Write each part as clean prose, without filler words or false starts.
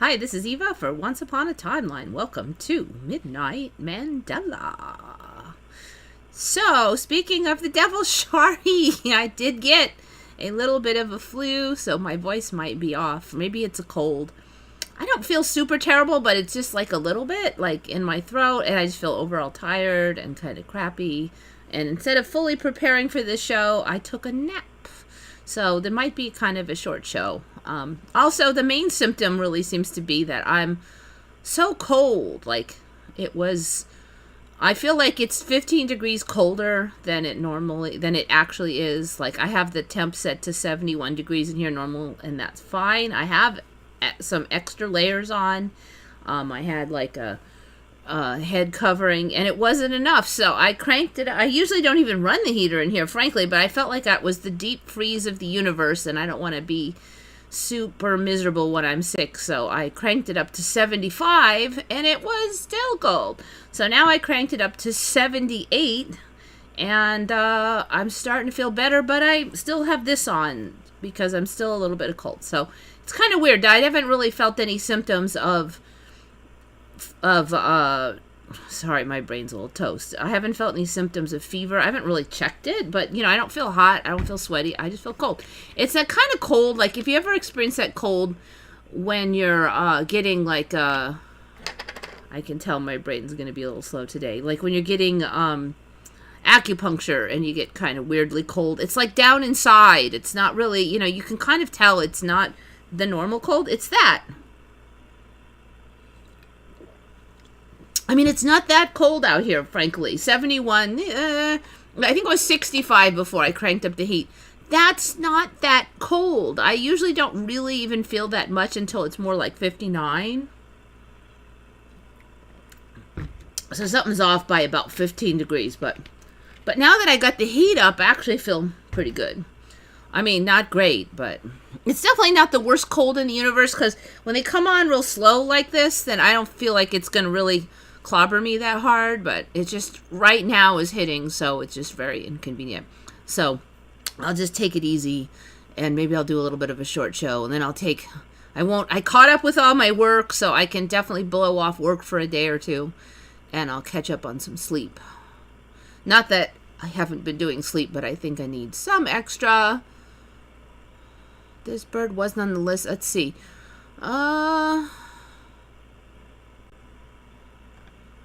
Hi, this is Eva for Once Upon a Timeline. Welcome to Midnight Mandela. So, speaking of the Devil's Shari, I did get a little bit of a flu, so my voice might be off. Maybe it's a cold. I don't feel super terrible, but it's just like a little bit, like in my throat, and I just feel overall tired and kind of crappy. And instead of fully preparing for this show, I took a nap. So there might be kind of a short show. Also, the main symptom really seems to be that I'm so cold. Like, I feel like it's 15 degrees colder than it actually is. Like, I have the temp set to 71 degrees in here normal, and that's fine. I have some extra layers on. I had like a head covering, and it wasn't enough, so I cranked it. I usually don't even run the heater in here, frankly, but I felt like that was the deep freeze of the universe, and I don't want to be super miserable when I'm sick, so I cranked it up to 75, and it was still cold. So now I cranked it up to 78, and I'm starting to feel better, but I still have this on because I'm still a little bit cold. So it's kind of weird. I haven't really felt any symptoms of sorry, my brain's a little toast. I haven't felt any symptoms of fever. I haven't really checked it, but, I don't feel hot. I don't feel sweaty. I just feel cold. It's that kind of cold, like, if you ever experience that cold when you're getting, like, I can tell my brain's going to be a little slow today. Like, when you're getting acupuncture and you get kind of weirdly cold. It's, like, down inside. It's not really, you can kind of tell it's not the normal cold. It's that. I mean, it's not that cold out here, frankly. 71, I think it was 65 before I cranked up the heat. That's not that cold. I usually don't really even feel that much until it's more like 59. So something's off by about 15 degrees. But now that I got the heat up, I actually feel pretty good. I mean, not great, but it's definitely not the worst cold in the universe, because when they come on real slow like this, then I don't feel like it's going to really clobber me that hard, but it just right now is hitting, so it's just very inconvenient. So I'll just take it easy, and maybe I'll do a little bit of a short show, and then I caught up with all my work, so I can definitely blow off work for a day or two, and I'll catch up on some sleep. Not that I haven't been doing sleep, but I think I need some extra. This bird wasn't on the list. Let's see.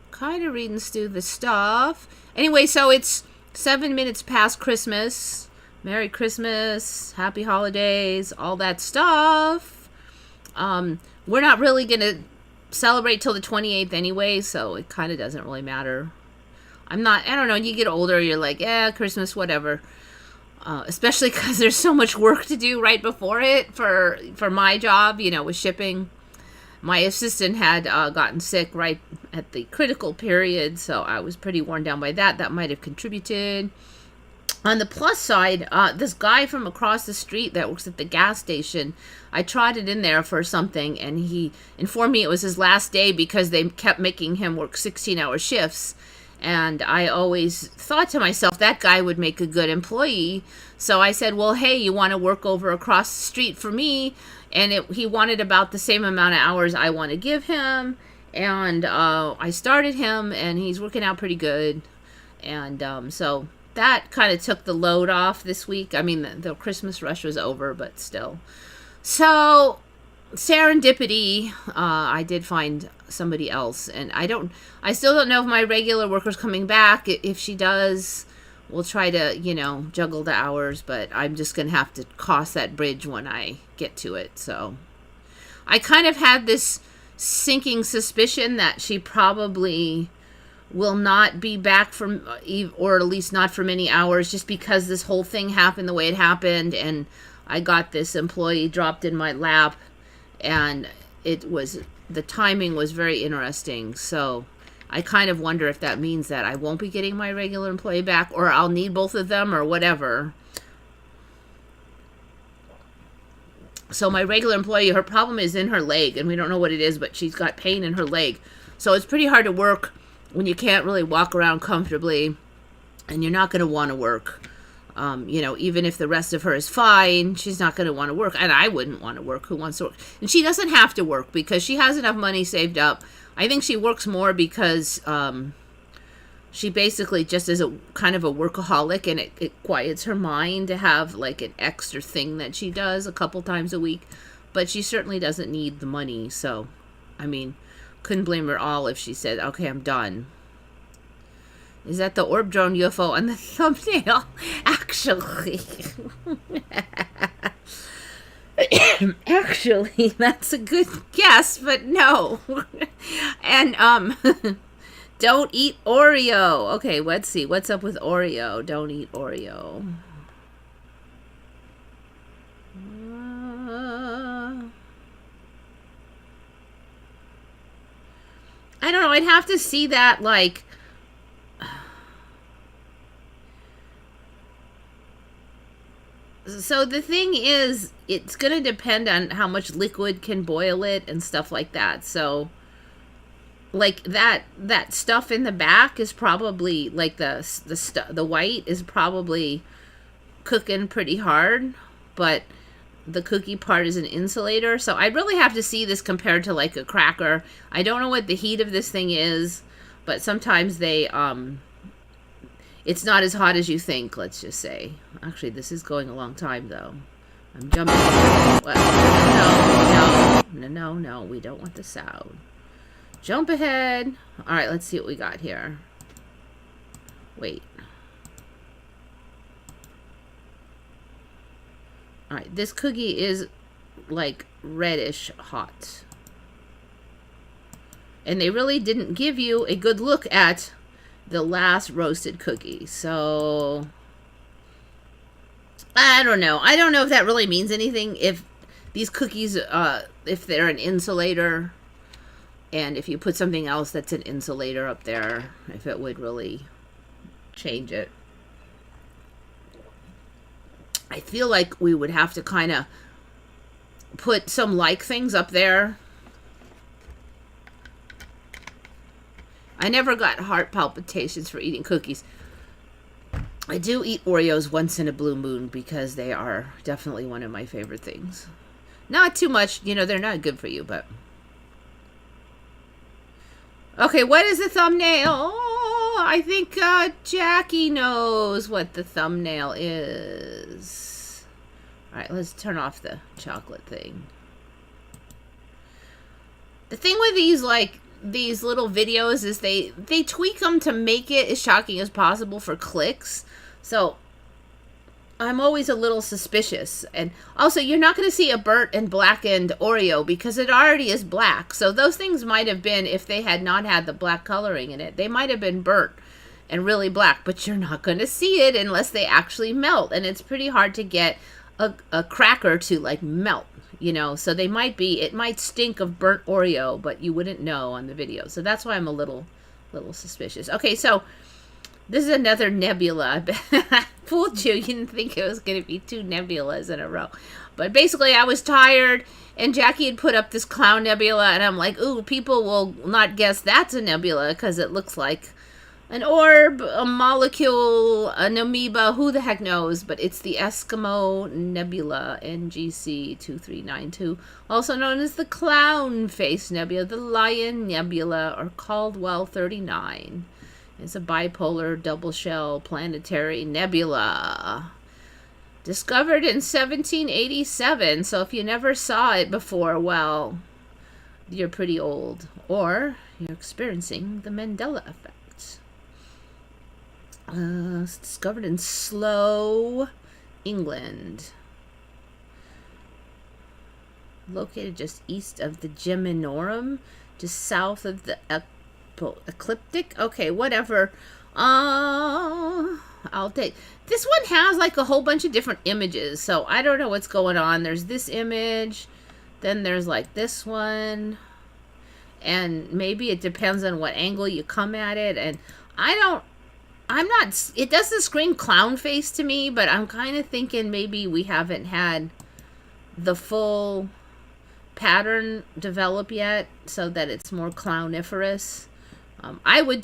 Kind of reading through the stuff. Anyway, so it's 7 minutes past Christmas. Merry Christmas, Happy Holidays, all that stuff. We're not really going to celebrate till the 28th anyway, so it kind of doesn't really matter. I don't know, you get older, you're like, Christmas, whatever. Especially because there's so much work to do right before it for my job, with shipping. My assistant had gotten sick right at the critical period, so I was pretty worn down by that. That might have contributed. On the plus side, this guy from across the street that works at the gas station, I trotted in there for something, and he informed me it was his last day because they kept making him work 16-hour shifts. And I always thought to myself, that guy would make a good employee. So I said, well, hey, you want to work over across the street for me? And he wanted about the same amount of hours I want to give him. And I started him, and he's working out pretty good. And so that kind of took the load off this week. I mean, the Christmas rush was over, but still. So serendipity, I did find somebody else, and I still don't know if my regular worker's coming back. If she does, we'll try to, juggle the hours, but I'm just going to have to cross that bridge when I get to it. So I kind of had this sinking suspicion that she probably will not be back or at least not for many hours, just because this whole thing happened the way it happened, and I got this employee dropped in my lap, and the timing was very interesting. So I kind of wonder if that means that I won't be getting my regular employee back, or I'll need both of them, or whatever. So my regular employee, her problem is in her leg, and we don't know what it is, but she's got pain in her leg. So it's pretty hard to work when you can't really walk around comfortably, and you're not going to want to work. You know, even if the rest of her is fine, she's not going to want to work. And I wouldn't want to work. Who wants to work? And she doesn't have to work because she has enough money saved up. I think she works more because she basically just is a kind of a workaholic, and it quiets her mind to have like an extra thing that she does a couple times a week. But she certainly doesn't need the money. So, I mean, couldn't blame her at all if she said, okay, I'm done. Is that the orb drone UFO on the thumbnail? Actually. Actually, that's a good guess, but no. And, don't eat Oreo. Okay, let's see. What's up with Oreo? Don't eat Oreo. I don't know. I'd have to see that, like... So the thing is, it's going to depend on how much liquid can boil it and stuff like that. So, like, that stuff in the back is probably, like, the white is probably cooking pretty hard, but the cookie part is an insulator. So I'd really have to see this compared to, like, a cracker. I don't know what the heat of this thing is, but sometimes they, it's not as hot as you think, let's just say. Actually, this is going a long time, though. I'm jumping. Well, no, we don't want the sound. Jump ahead. All right, let's see what we got here. Wait. All right, this cookie is, like, reddish hot. And they really didn't give you a good look at the last roasted cookie. So I don't know. I don't know if that really means anything. If these cookies, if they're an insulator, and if you put something else that's an insulator up there, if it would really change it. I feel like we would have to kind of put some like things up there. I never got heart palpitations for eating cookies. I do eat Oreos once in a blue moon because they are definitely one of my favorite things. Not too much, you know, they're not good for you, but... Okay, what is the thumbnail? Oh, I think Jackie knows what the thumbnail is. Alright, let's turn off the chocolate thing. The thing with these, like, these little videos is they tweak them to make it as shocking as possible for clicks. So I'm always a little suspicious. And also, you're not going to see a burnt and blackened Oreo because it already is black. So those things might have been, if they had not had the black coloring in it, they might have been burnt and really black. But you're not going to see it unless they actually melt. And it's pretty hard to get a cracker to, like, melt. You know, so they might be, it might stink of burnt Oreo, but you wouldn't know on the video. So that's why I'm a little suspicious. Okay, so this is another nebula. I fooled you. You didn't think it was going to be 2 nebulas in a row. But basically, I was tired, and Jackie had put up this clown nebula, and I'm like, ooh, people will not guess that's a nebula because it looks like an orb, a molecule, an amoeba, who the heck knows, but it's the Eskimo Nebula, NGC 2392, also known as the Clown Face Nebula, the Lion Nebula, or Caldwell 39. It's a bipolar double shell planetary nebula. Discovered in 1787, so if you never saw it before, well, you're pretty old, or you're experiencing the Mandela effect. It's discovered in Slough, England. Located just east of the Geminorum, just south of the ecliptic. Okay, whatever. I'll take... This one has, like, a whole bunch of different images, so I don't know what's going on. There's this image, then there's, like, this one, and maybe it depends on what angle you come at it, and I'm not, it doesn't scream clown face to me, but I'm kind of thinking maybe we haven't had the full pattern develop yet so that it's more clowniferous. I would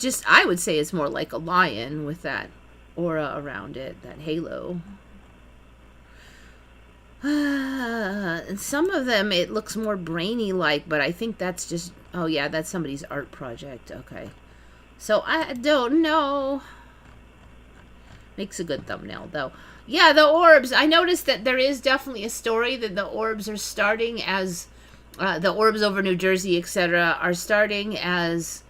say it's more like a lion with that aura around it, that halo. And some of them, it looks more brainy-like, but I think that's just, oh yeah, that's somebody's art project. Okay. So I don't know. Makes a good thumbnail, though. Yeah, the orbs. I noticed that there is definitely a story that the orbs are starting as, the orbs over New Jersey, etc., are starting as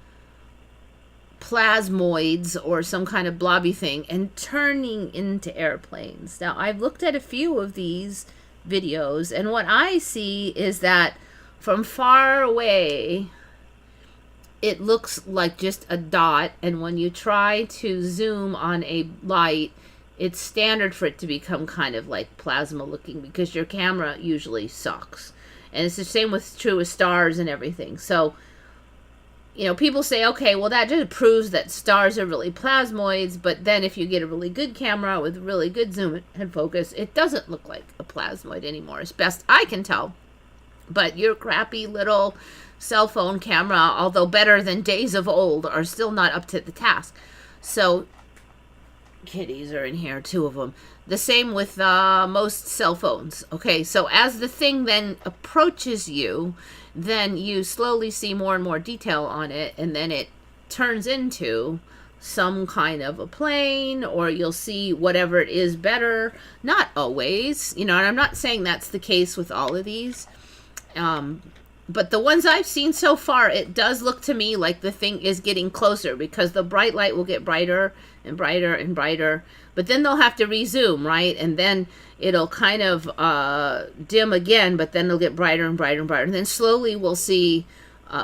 plasmoids or some kind of blobby thing and turning into airplanes. Now, I've looked at a few of these videos, and what I see is that from far away, it looks like just a dot, and when you try to zoom on a light, it's standard for it to become kind of like plasma looking because your camera usually sucks. And it's the same with true with stars and everything. So, you know, people say, okay, well, that just proves that stars are really plasmoids, but then if you get a really good camera with really good zoom and focus, it doesn't look like a plasmoid anymore, as best I can tell. But your crappy little cell phone camera, although better than days of old, are still not up to the task. So, kitties are in here, 2 of them. The same with most cell phones. Okay, so as the thing then approaches you, then you slowly see more and more detail on it, and then it turns into some kind of a plane, or you'll see whatever it is better. Not always, you know, and I'm not saying that's the case with all of these. But the ones I've seen so far, it does look to me like the thing is getting closer, because the bright light will get brighter and brighter and brighter, but then they'll have to rezoom, right? And then it'll kind of dim again, but then it'll get brighter and brighter and brighter. And then slowly we'll see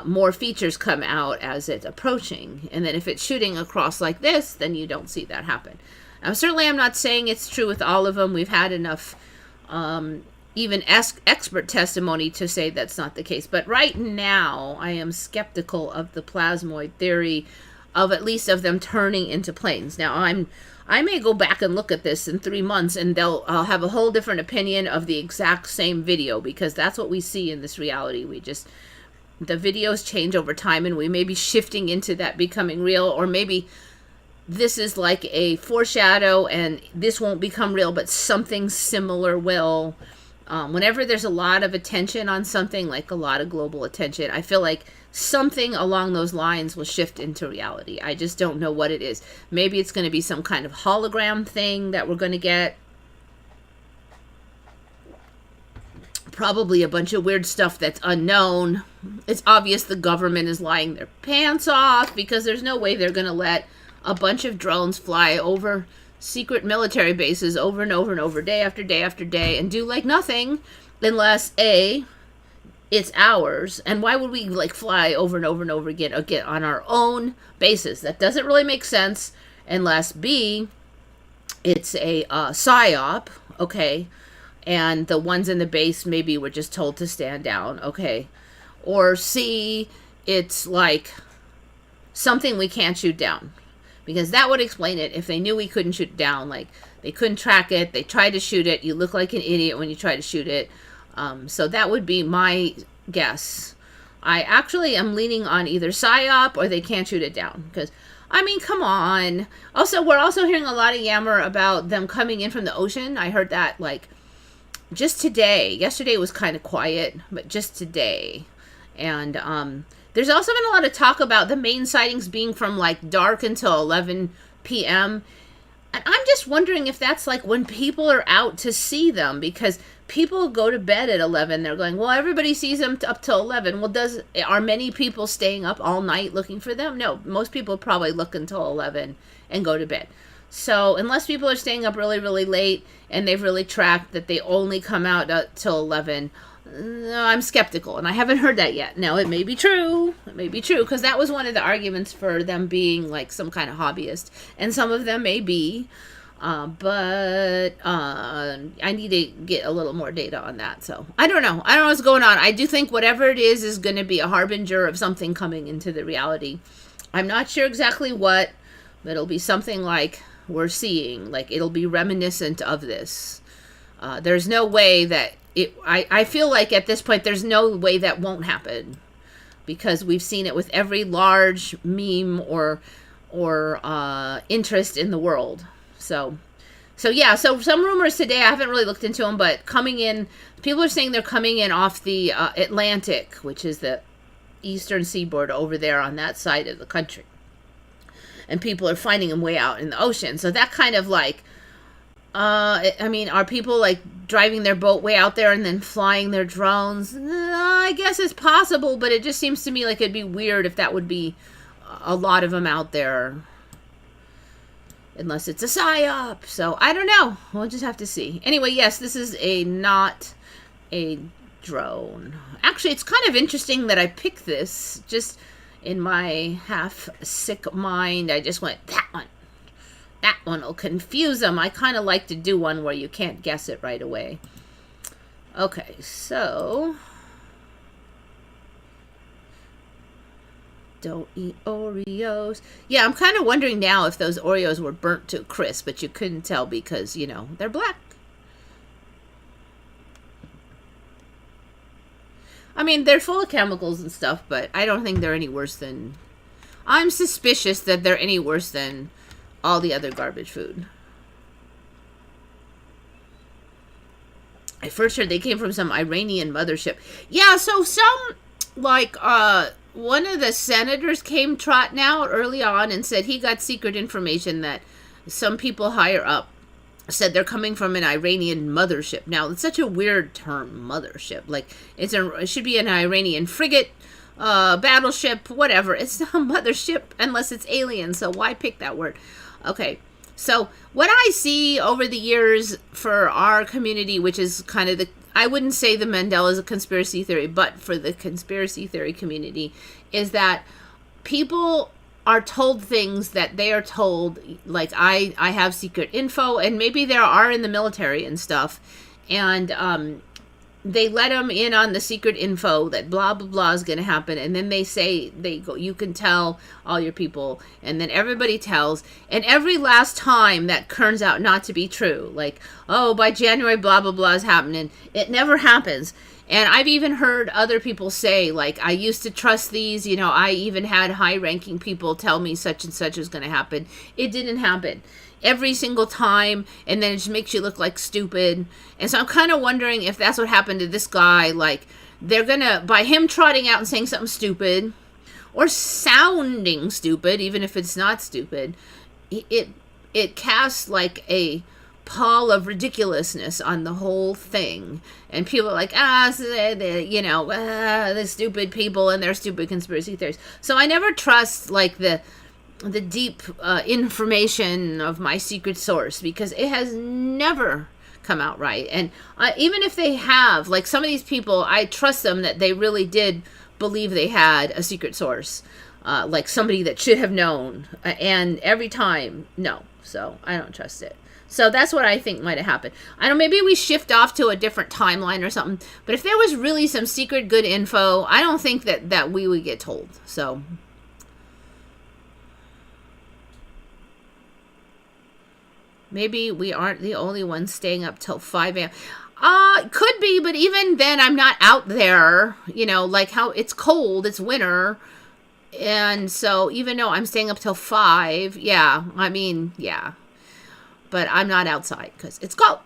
more features come out as it's approaching. And then if it's shooting across like this, then you don't see that happen. Now, certainly I'm not saying it's true with all of them. We've had enough even expert testimony to say that's not the case. But right now, I am skeptical of the plasmoid theory of at least of them turning into planes. Now, I may go back and look at this in 3 months, and I'll have a whole different opinion of the exact same video, because that's what we see in this reality. The videos change over time, and we may be shifting into that becoming real, or maybe this is like a foreshadow, and this won't become real, but something similar will. Whenever there's a lot of attention on something, like a lot of global attention, I feel like something along those lines will shift into reality. I just don't know what it is. Maybe it's going to be some kind of hologram thing that we're going to get. Probably a bunch of weird stuff that's unknown. It's obvious the government is lying their pants off, because there's no way they're going to let a bunch of drones fly over secret military bases over and over and over, day after day after day, and do like nothing, unless A, it's ours. And why would we like fly over and over and over again on our own bases? That doesn't really make sense, unless B, it's a psyop, okay, and the ones in the base maybe were just told to stand down, okay, or C, it's like something we can't shoot down. Because that would explain it. If they knew we couldn't shoot it down, like they couldn't track it, they tried to shoot it, you look like an idiot when you try to shoot it. So that would be my guess. I actually am leaning on either psyop or they can't shoot it down. Because, I mean, come on. Also, we're also hearing a lot of yammer about them coming in from the ocean. I heard that like just today. Yesterday was kind of quiet, but just today. And there's also been a lot of talk about the main sightings being from like dark until 11 p.m. And I'm just wondering if that's like when people are out to see them, because people go to bed at 11. They're going, well, everybody sees them up till 11. Well, are many people staying up all night looking for them? No, most people probably look until 11 and go to bed. So unless people are staying up really, really late and they've really tracked that they only come out till 11, no, I'm skeptical, and I haven't heard that yet. Now, it may be true. It may be true, because that was one of the arguments for them being like some kind of hobbyist, and some of them may be, but I need to get a little more data on that. So I don't know. I don't know what's going on. I do think whatever it is going to be a harbinger of something coming into the reality. I'm not sure exactly what, but it'll be something like we're seeing. Like, it'll be reminiscent of this. There's no way that I feel like at this point there's no way that won't happen, because we've seen it with every large meme or interest in the world. So yeah, so some rumors today, I haven't really looked into them, but coming in, people are saying they're coming in off the Atlantic, which is the eastern seaboard over there on that side of the country. And people are finding them way out in the ocean. So that kind of like, I mean, are people like driving their boat way out there and then flying their drones? I guess it's possible, but it just seems to me like it'd be weird if that would be a lot of them out there. Unless it's a psyop. So, I don't know. We'll just have to see. Anyway, yes, this is not a drone. Actually, it's kind of interesting that I picked this. Just in my half-sick mind, I just went, that one. That one will confuse them. I kind of like to do one where you can't guess it right away. Okay, so... Don't eat Oreos. Yeah, I'm kind of wondering now if those Oreos were burnt to a crisp, but you couldn't tell because, you know, they're black. I mean, they're full of chemicals and stuff, but I don't think they're any worse than... I'm suspicious that they're any worse than all the other garbage food. I first heard they came from some Iranian mothership. Yeah, so some, like, one of the senators came trotting out early on and said he got secret information that some people higher up said they're coming from an Iranian mothership. Now, it's such a weird term, mothership. Like, it should be an Iranian frigate, battleship, whatever. It's not a mothership unless it's alien, so why pick that word? Okay, so what I see over the years for our community, which is kind of I wouldn't say the Mandela is a conspiracy theory, but for the conspiracy theory community, is that people are told things that they are told, like I have secret info, and maybe there are in the military and stuff, and they let them in on the secret info that blah blah blah is going to happen, and then they say, you can tell all your people, and then everybody tells, and every last time that turns out not to be true, like, oh, by January blah blah blah is happening. It never happens. And I've even heard other people say, like, I used to trust these, you know, I even had high-ranking people tell me such and such is going to happen. It didn't happen every single time, and then it just makes you look like stupid. And so I'm kind of wondering if that's what happened to this guy. Like, they're going to, by him trotting out and saying something stupid, or sounding stupid, even if it's not stupid, it casts like a pall of ridiculousness on the whole thing, and people are like, you know, the stupid people and their stupid conspiracy theories. So I never trust like the deep information of my secret source, because it has never come out right. And even if they have, like, some of these people, I trust them that they really did believe they had a secret source, like somebody that should have known, and every time, no. So I don't trust it. So that's what I think might have happened. I don't know, maybe we shift off to a different timeline or something. But if there was really some secret good info, I don't think that we would get told. So maybe we aren't the only ones staying up till 5 a.m. Could be, but even then I'm not out there, you know, like how it's cold, it's winter. And so even though I'm staying up till 5, yeah, I mean, yeah. But I'm not outside because it's cold.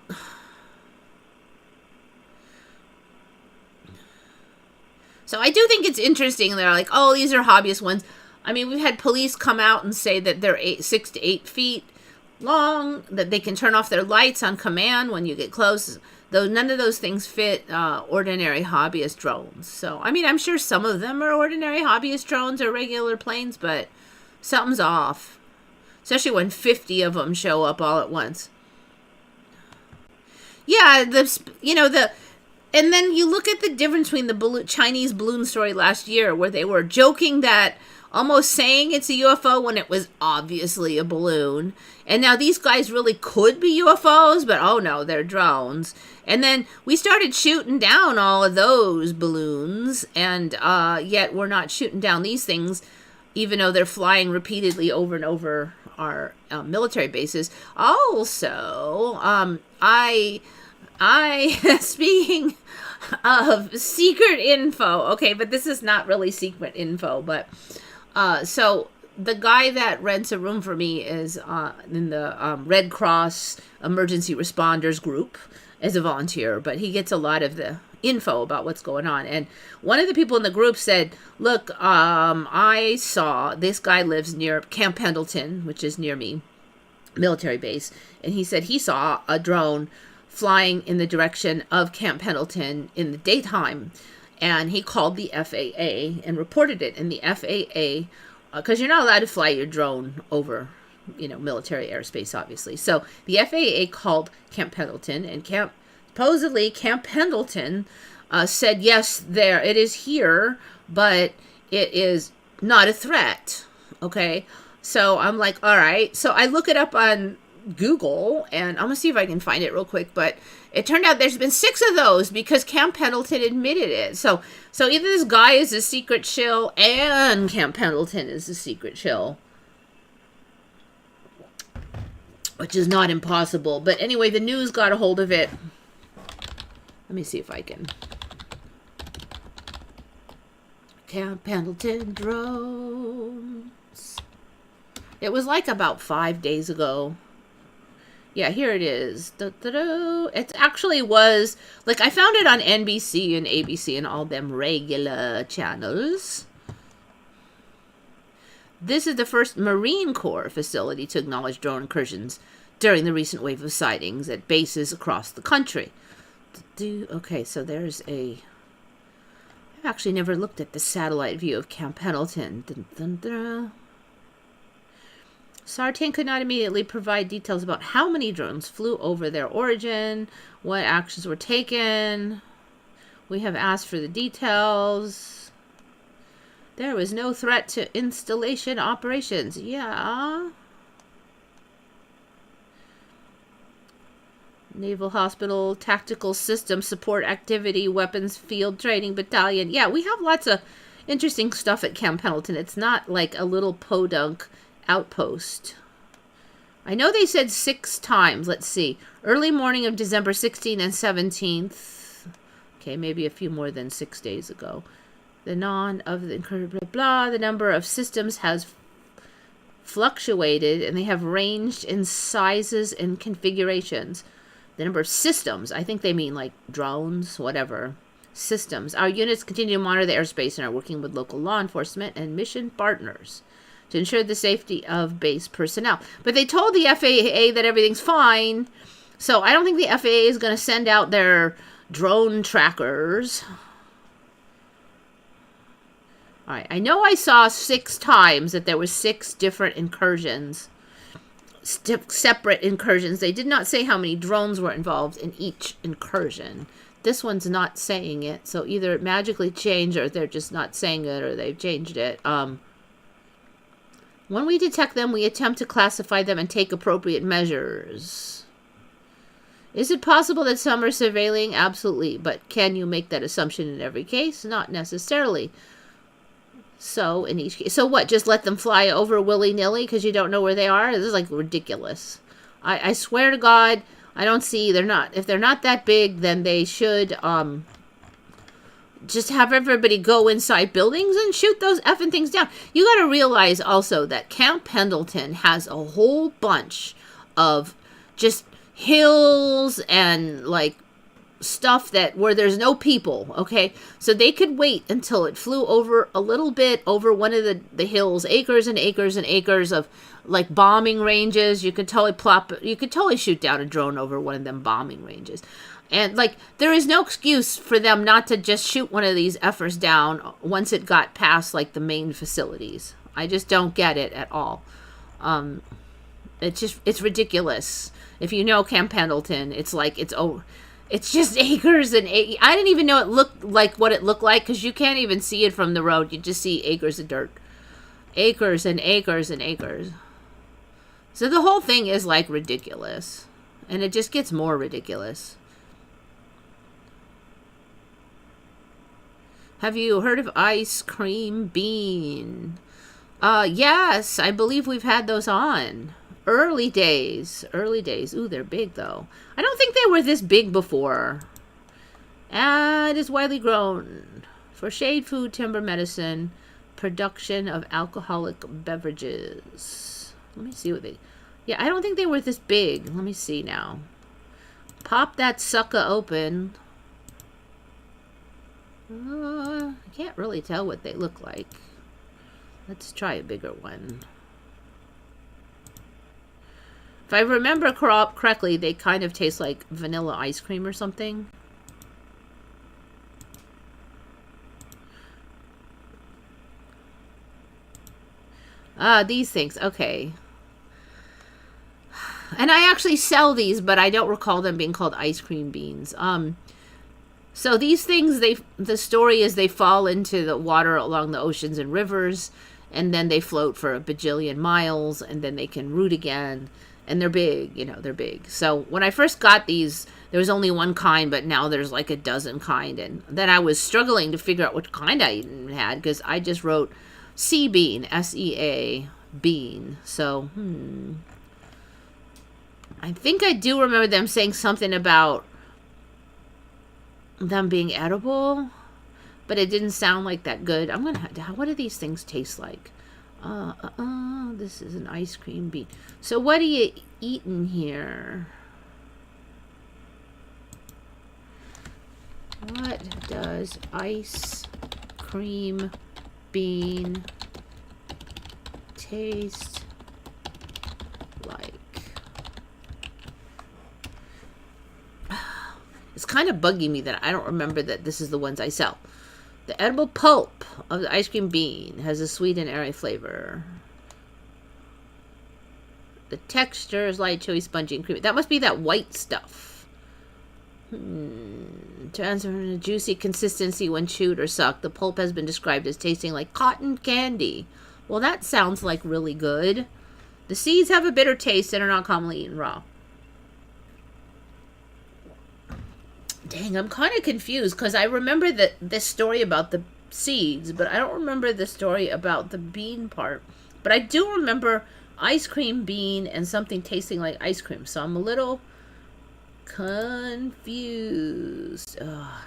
So I do think it's interesting. They're like, oh, these are hobbyist ones. I mean, we've had police come out and say that they're 6 to 8 feet long, that they can turn off their lights on command when you get close. Though none of those things fit ordinary hobbyist drones. So, I mean, I'm sure some of them are ordinary hobbyist drones or regular planes, but something's off. Especially when 50 of them show up all at once. Yeah, and then you look at the difference between the Chinese balloon story last year, where they were joking that, almost saying it's a UFO when it was obviously a balloon. And now these guys really could be UFOs, but oh no, they're drones. And then we started shooting down all of those balloons, and yet we're not shooting down these things, even though they're flying repeatedly over and over our military bases. Also, I speaking of secret info, okay, but this is not really secret info, but so the guy that rents a room for me is in the Red Cross emergency responders group as a volunteer, but he gets a lot of the info about what's going on. And one of the people in the group said, look, I saw this guy lives near Camp Pendleton, which is near me, military base. And he said he saw a drone flying in the direction of Camp Pendleton in the daytime. And he called the FAA and reported it. And the FAA, because you're not allowed to fly your drone over, military airspace, obviously. So the FAA called Camp Pendleton, and supposedly Camp Pendleton said, yes, it is here, but it is not a threat. Okay. So I'm like, all right. So I look it up on Google, and I'm gonna see if I can find it real quick, but it turned out there's been 6 of those because Camp Pendleton admitted it. So either this guy is a secret shill and Camp Pendleton is a secret shill, which is not impossible. But anyway, the news got a hold of it. Let me see if I can. Camp Pendleton drones. It was like about 5 days ago. Yeah, here it is. It actually was, like, I found it on NBC and ABC and all them regular channels. This is the first Marine Corps facility to acknowledge drone incursions during the recent wave of sightings at bases across the country. Okay, so there's I've actually never looked at the satellite view of Camp Pendleton. Sartain could not immediately provide details about how many drones flew over their origin, what actions were taken. We have asked for the details. There was no threat to installation operations. Yeah. Naval Hospital, Tactical System Support Activity, Weapons Field Training Battalion. Yeah, we have lots of interesting stuff at Camp Pendleton. It's not like a little podunk outpost. I know they said 6 times. Let's see. Early morning of December 16th and 17th. Okay, maybe a few more than 6 days ago. The the number of systems has fluctuated, and they have ranged in sizes and configurations. The number of systems, I think they mean like drones, whatever. Systems. Our units continue to monitor the airspace and are working with local law enforcement and mission partners to ensure the safety of base personnel. But they told the FAA that everything's fine, so I don't think the FAA is going to send out their drone trackers. All right, I know I saw 6 times that there were 6 different incursions, separate incursions. They did not say how many drones were involved in each incursion. This one's not saying it, so either it magically changed, or they're just not saying it, or they've changed it. When we detect them, we attempt to classify them and take appropriate measures. Is it possible that some are surveilling? Absolutely. But can you make that assumption in every case? Not necessarily. So, in each case. So what? Just let them fly over willy-nilly because you don't know where they are? This is like ridiculous. I swear to God, I don't see, if they're not that big, then they should, just have everybody go inside buildings and shoot those effing things down. You got to realize also that Camp Pendleton has a whole bunch of just hills and like stuff where there's no people. Okay, so they could wait until it flew over a little bit over one of the hills, acres and acres and acres of like bombing ranges. You could totally shoot down a drone over one of them bombing ranges. And, like, there is no excuse for them not to just shoot one of these effers down once it got past, like, the main facilities. I just don't get it at all. It's ridiculous. If you know Camp Pendleton, it's like, it's just acres and acres. I didn't even know it looked like what it looked like, because you can't even see it from the road. You just see acres of dirt. Acres and acres and acres. So the whole thing is, like, ridiculous. And it just gets more ridiculous. Have you heard of ice cream bean? Yes, I believe we've had those on. Early days. Ooh, they're big though. I don't think they were this big before. It is widely grown for shade, food, timber, medicine, production of alcoholic beverages. Let me see what they... Yeah, I don't think they were this big. Let me see now. Pop that sucker open. I can't really tell what they look like. Let's try a bigger one. If I remember correctly, they kind of taste like vanilla ice cream or something. Ah, these things. Okay. And I actually sell these, but I don't recall them being called ice cream beans. So these things, the story is they fall into the water along the oceans and rivers, and then they float for a bajillion miles, and then they can root again. And they're big, you know, they're big. So when I first got these, there was only one kind, but now there's like a dozen kind. And then I was struggling to figure out which kind I even had, because I just wrote sea bean, S-E-A, bean. So, I think I do remember them saying something about them being edible, but it didn't sound like that good. I'm gonna have to, what do these things taste like? This is an ice cream bean. So what are you eating here? What does ice cream bean taste like? It's kind of bugging me that I don't remember that this is the ones I sell. The edible pulp of the ice cream bean has a sweet and airy flavor. The texture is light, chewy, spongy, and creamy. That must be that white stuff. Transfer a juicy consistency when chewed or sucked. The pulp has been described as tasting like cotton candy. Well, that sounds like really good. The seeds have a bitter taste and are not commonly eaten raw. Dang, I'm kind of confused because I remember this story about the seeds, but I don't remember the story about the bean part. But I do remember ice cream bean and something tasting like ice cream, so I'm a little confused.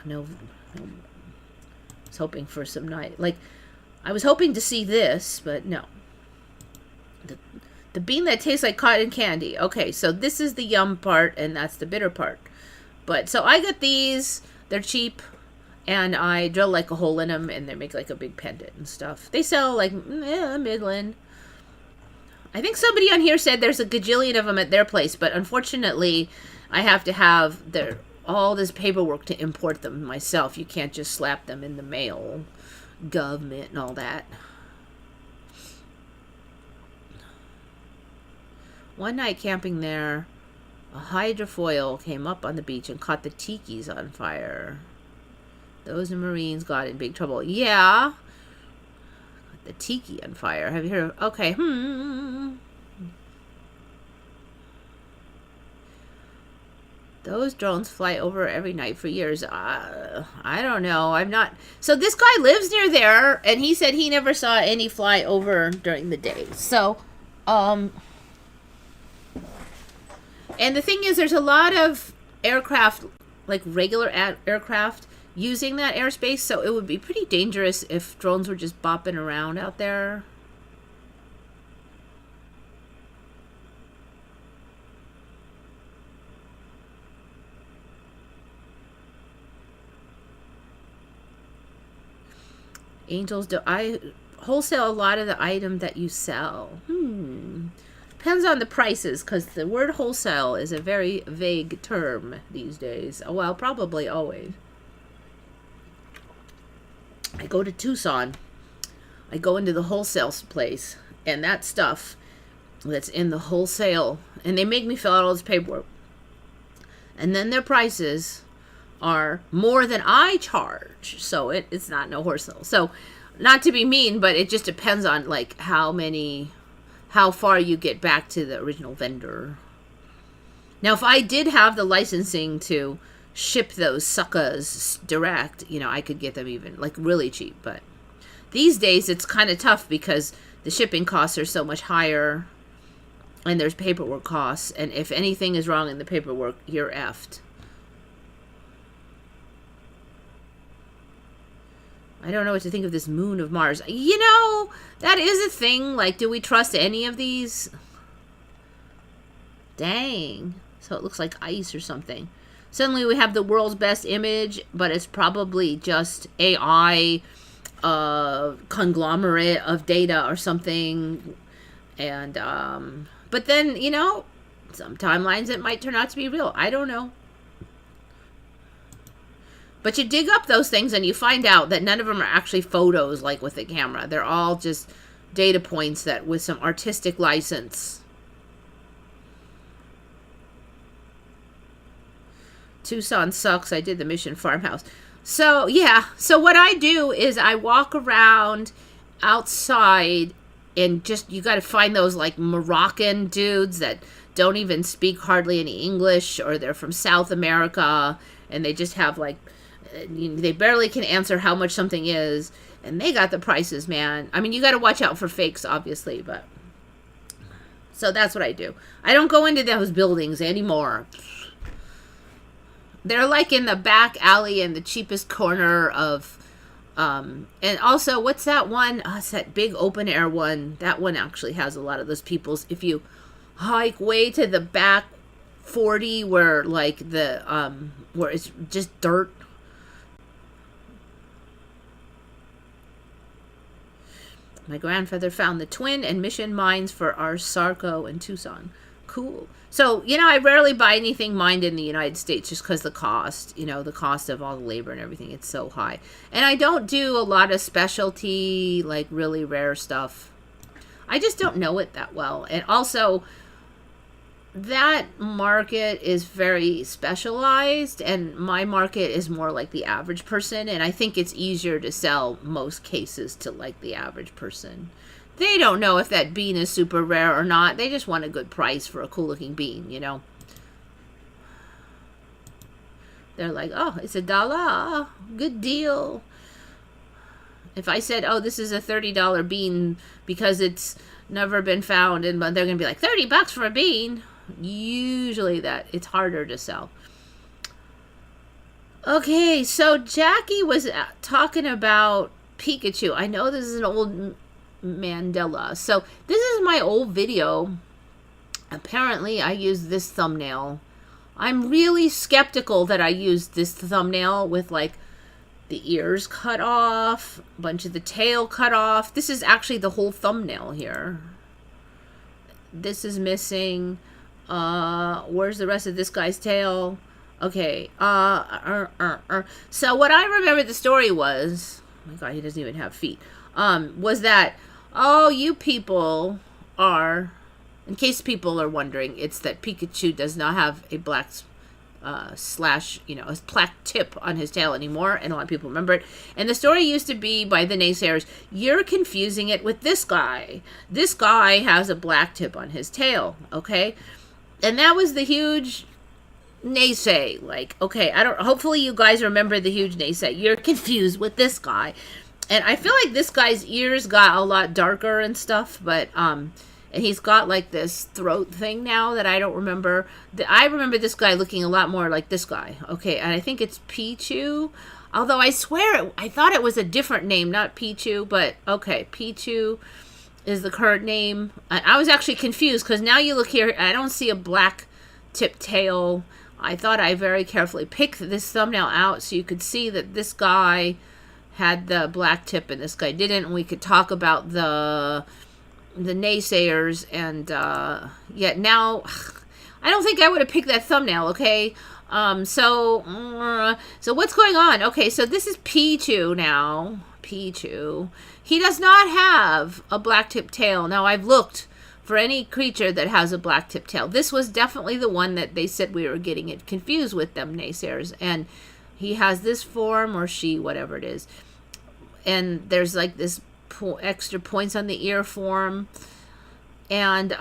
No. I was hoping for some night. Like, I was hoping to see this, but no. The bean that tastes like cotton candy. Okay, so this is the yum part, and that's the bitter part. But, so I got these, they're cheap, and I drill like a hole in them, and they make like a big pendant and stuff. They sell like, Midland. I think somebody on here said there's a gajillion of them at their place, but unfortunately, I have to have all this paperwork to import them myself. You can't just slap them in the mail, government and all that. One night camping there, a hydrofoil came up on the beach and caught the tikis on fire. Those Marines got in big trouble. Yeah. The tiki on fire. Have you heard of... Okay. Those drones fly over every night for years. I don't know. I'm not... So this guy lives near there, and he said he never saw any fly over during the day. So, and the thing is, there's a lot of aircraft, like regular aircraft, using that airspace, so it would be pretty dangerous if drones were just bopping around out there. Angels, do I wholesale a lot of the item that you sell? Depends on the prices, because the word wholesale is a very vague term these days. Well, probably always. I go to Tucson. I go into the wholesale place, and that stuff that's in the wholesale, and they make me fill out all this paperwork. And then their prices are more than I charge, so it's not no wholesale. So, not to be mean, but it just depends on like how far you get back to the original vendor. Now, if I did have the licensing to ship those suckers direct, I could get them even like really cheap. But these days it's kind of tough because the shipping costs are so much higher, and there's paperwork costs, and if anything is wrong in the paperwork, you're effed. I don't know what to think of this moon of Mars. You know, that is a thing. Like, do we trust any of these? Dang. So it looks like ice or something. Suddenly we have the world's best image, but it's probably just AI conglomerate of data or something. And, but then, you know, some timelines it might turn out to be real. I don't know. But you dig up those things and you find out that none of them are actually photos like with a camera. They're all just data points that with some artistic license. Tucson sucks. I did the Mission Farmhouse. So, yeah. So what I do is I walk around outside and just, you got to find those like Moroccan dudes that don't even speak hardly any English, or they're from South America and they just have like, they barely can answer how much something is, and they got the prices, man. I mean, you got to watch out for fakes, obviously, but so that's what I do. I don't go into those buildings anymore. They're like in the back alley in the cheapest corner of, and also, what's that one? Oh, it's that big open air one. That one actually has a lot of those people's. If you hike way to the back 40 where like the, where it's just dirt. My grandfather found the twin and mission mines for our Sarco in Tucson. Cool. So, you know, I rarely buy anything mined in the United States just because the cost, you know, the cost of all the labor and everything, it's so high. And I don't do a lot of specialty, like really rare stuff. I just don't know it that well. And also, that market is very specialized, and my market is more like the average person, and I think it's easier to sell most cases to like the average person. They don't know if that bean is super rare or not. They just want a good price for a cool looking bean, you know. They're like, oh, it's $1, good deal. If I said, oh, this is a $30 bean because it's never been found, and they're gonna be like, $30 for a bean. Usually that it's harder to sell. Okay, so Jackie was talking about Pikachu. I know this is an old Mandela. So this is my old video. Apparently I used this thumbnail. I'm really skeptical that I used this thumbnail with like the ears cut off, a bunch of the tail cut off. This is actually the whole thumbnail here. This is missing. Where's the rest of this guy's tail? Okay. So what I remember the story was, oh my God, he doesn't even have feet. Was that, oh, you people are, in case people are wondering, it's that Pikachu does not have a black slash, you know, a black tip on his tail anymore, and a lot of people remember it. And the story used to be by the naysayers, you're confusing it with this guy. This guy has a black tip on his tail, okay? And that was the huge naysay. Like, okay, hopefully you guys remember the huge naysay. You're confused with this guy. And I feel like this guy's ears got a lot darker and stuff, but, and he's got like this throat thing now that I don't remember. I remember this guy looking a lot more like this guy. Okay, and I think it's Pichu. Although I swear, I thought it was a different name, not Pichu, but okay, Pichu is the current name. I was actually confused because now you look here, I don't see a black tip tail. I thought I very carefully picked this thumbnail out so you could see that this guy had the black tip and this guy didn't, and we could talk about the naysayers. And yet now I don't think I would have picked that thumbnail. Okay, so what's going on? Okay, so this is Pichu now. Pichu, he does not have a black tip tail. Now I've looked for any creature that has a black tip tail. This was definitely the one that they said we were getting it confused with, them naysayers. And he has this form, or she, whatever it is. And there's like this extra points on the ear form. And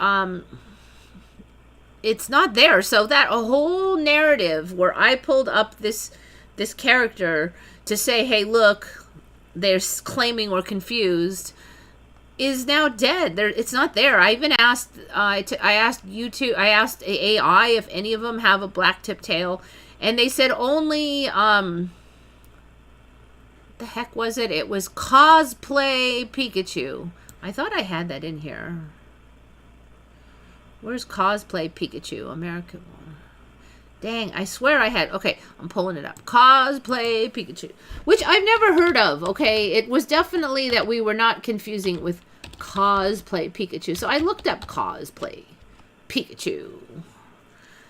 it's not there. So that a whole narrative where I pulled up this character to say, hey, look, they're claiming we're confused, is now dead. It's not there. I even asked, I asked AI if any of them have a black tip tail, and they said only, the the heck was it? It was cosplay Pikachu. I thought I had that in here. Where's cosplay Pikachu? American one. Dang, I swear I had. Okay, I'm pulling it up. Cosplay Pikachu. Which I've never heard of, okay? It was definitely that we were not confusing with cosplay Pikachu. So I looked up cosplay Pikachu.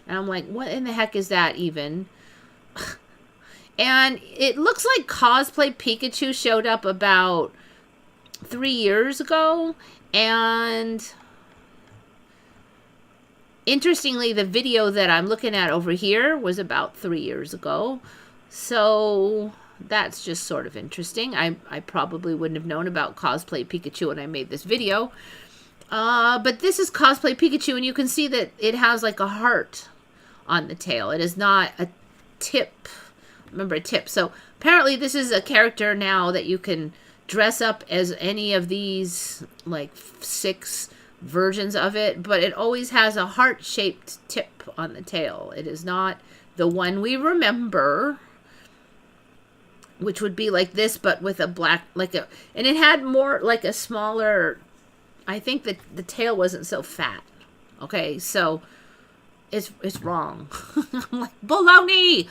And I'm like, what in the heck is that even? And it looks like cosplay Pikachu showed up about 3 years ago. And interestingly, the video that I'm looking at over here was about 3 years ago. So that's just sort of interesting. I probably wouldn't have known about cosplay Pikachu when I made this video. But this is cosplay Pikachu, and you can see that it has like a heart on the tail. It is not a tip. Remember, a tip. So apparently this is a character now that you can dress up as any of these like 6 versions of it, but it always has a heart-shaped tip on the tail. It is not the one we remember, which would be like this, but with a black, and it had more like a smaller, I think that the tail wasn't so fat. Okay, so it's wrong. I'm like, baloney!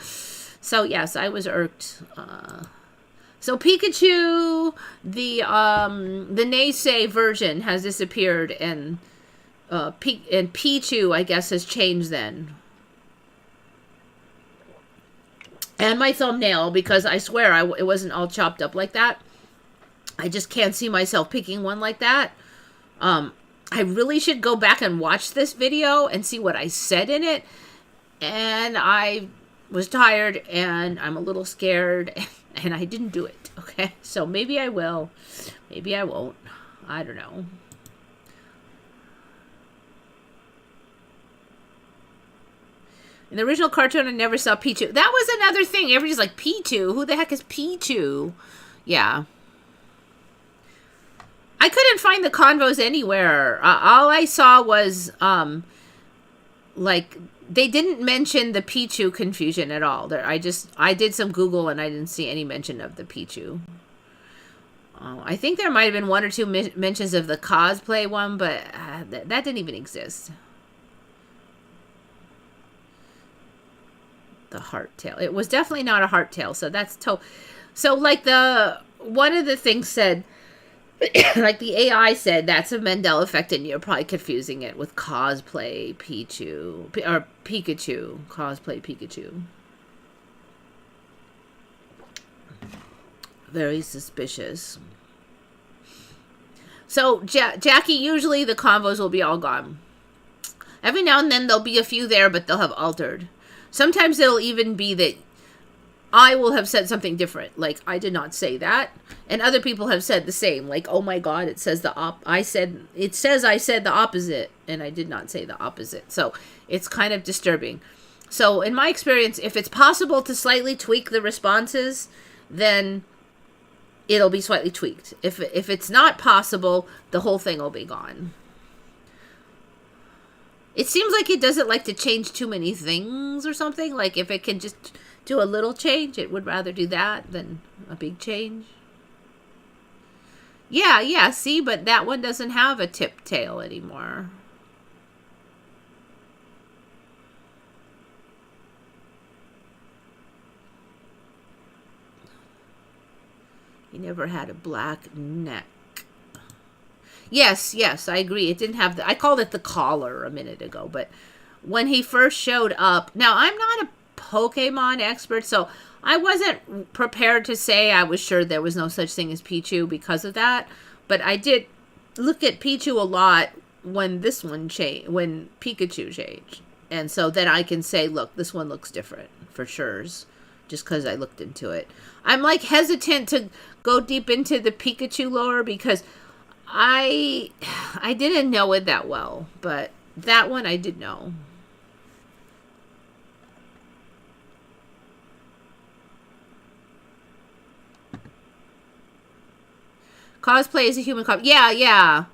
So yes, I was irked. So Pikachu, the Naysay version has disappeared, and Pichu, I guess, has changed then. And my thumbnail, because I swear it wasn't all chopped up like that. I just can't see myself picking one like that. I really should go back and watch this video and see what I said in it. And I was tired, and I'm a little scared, and I didn't do it. Okay, so maybe I will, maybe I won't. I don't know. In the original cartoon, I never saw Pichu. That was another thing. Everybody's like, Pichu? Who the heck is Pichu? Yeah. I couldn't find the convos anywhere. All I saw was, like, they didn't mention the Pichu confusion at all. I did some Google and I didn't see any mention of the Pichu. I think there might have been 1 or 2 mentions of the cosplay one, but that didn't even exist. The heart tail. It was definitely not a heart tail, so that's so like one of the things said, like the AI said, that's a Mandela effect, and you're probably confusing it with cosplay Pichu or Pikachu. Cosplay Pikachu. Very suspicious. So Jackie, usually the convos will be all gone. Every now and then there'll be a few there, but they'll have altered. Sometimes it'll even be that I will have said something different, like I did not say that, and other people have said the same, like, oh my god, it says I said the opposite, and I did not say the opposite. So it's kind of disturbing. So in my experience, if it's possible to slightly tweak the responses, then it'll be slightly tweaked. If it's not possible, the whole thing will be gone. It seems like it doesn't like to change too many things or something. Like if it can just do a little change, it would rather do that than a big change. Yeah, see, but that one doesn't have a tip tail anymore. He never had a black neck. Yes, I agree. It didn't have I called it the collar a minute ago, but when he first showed up, now I'm not a Pokemon expert, so I wasn't prepared to say I was sure there was no such thing as Pichu because of that, but I did look at Pichu a lot when this one changed, when Pikachu changed, and so then I can say, look, this one looks different for sure, just because I looked into it. I'm like hesitant to go deep into the Pikachu lore because I didn't know it that well, but that one I did know. Cosplay is a human cop. Yeah,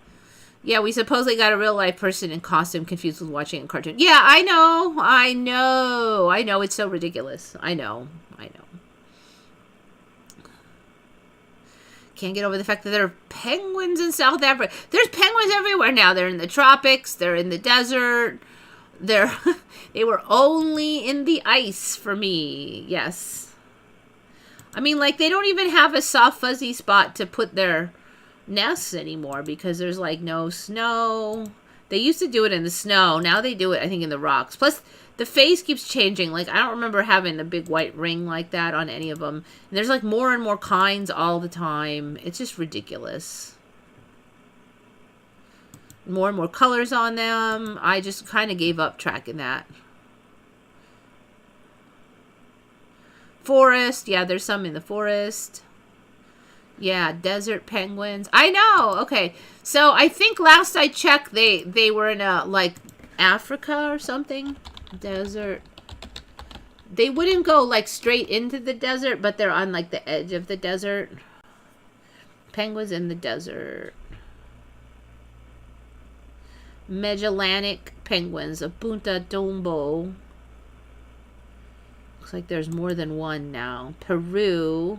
we supposedly got a real life person in costume confused with watching a cartoon. Yeah, I know. It's so ridiculous. I know. can't get over the fact that there are penguins in South Africa. There's penguins everywhere now. They're in the tropics. They're in the desert. They were only in the ice for me. Yes. I mean, like, they don't even have a soft, fuzzy spot to put their nests anymore because there's, like, no snow. They used to do it in the snow. Now they do it, I think, in the rocks. Plus, the face keeps changing. Like, I don't remember having a big white ring like that on any of them. And there's, like, more and more kinds all the time. It's just ridiculous. More and more colors on them. I just kind of gave up tracking that. Forest. Yeah, there's some in the forest. Yeah, desert penguins. I know. Okay. So I think last I checked, they were in like Africa or something. Desert. They wouldn't go like straight into the desert, but they're on like the edge of the desert. Penguins in the desert. Magellanic penguins of Punta Tombo. Looks like there's more than one now. Peru.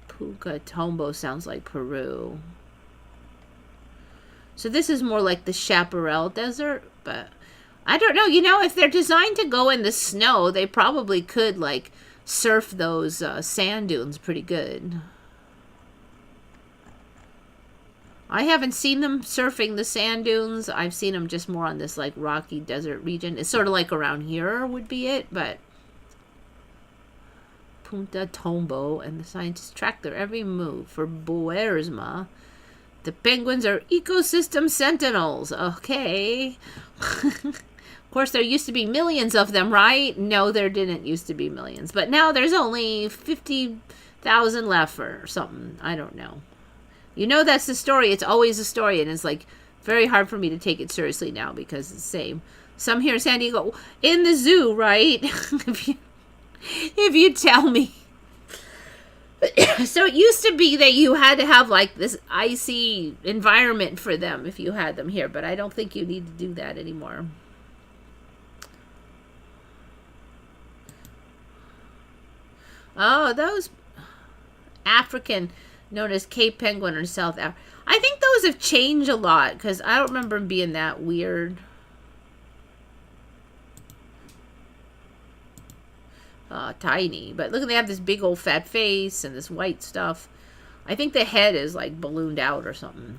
Punta Tombo sounds like Peru. So this is more like the Chaparral Desert, but I don't know. You know, if they're designed to go in the snow, they probably could like surf those sand dunes pretty good. I haven't seen them surfing the sand dunes. I've seen them just more on this like rocky desert region. It's sort of like around here would be it, but Punta Tombo, and the scientists track their every move for Boersma. The penguins are ecosystem sentinels. Okay. Of course, there used to be millions of them, right? No, there didn't used to be millions. But now there's only 50,000 left or something. I don't know. You know that's the story. It's always a story, and it's like very hard for me to take it seriously now because it's the same. Some here in San Diego, in the zoo, right? If you tell me. So it used to be that you had to have like this icy environment for them if you had them here, but I don't think you need to do that anymore. Oh, those African, known as Cape Penguin or South Africa. I think those have changed a lot because I don't remember them being that weird. Tiny, but look, they have this big old fat face and this white stuff. I think the head is like ballooned out or something.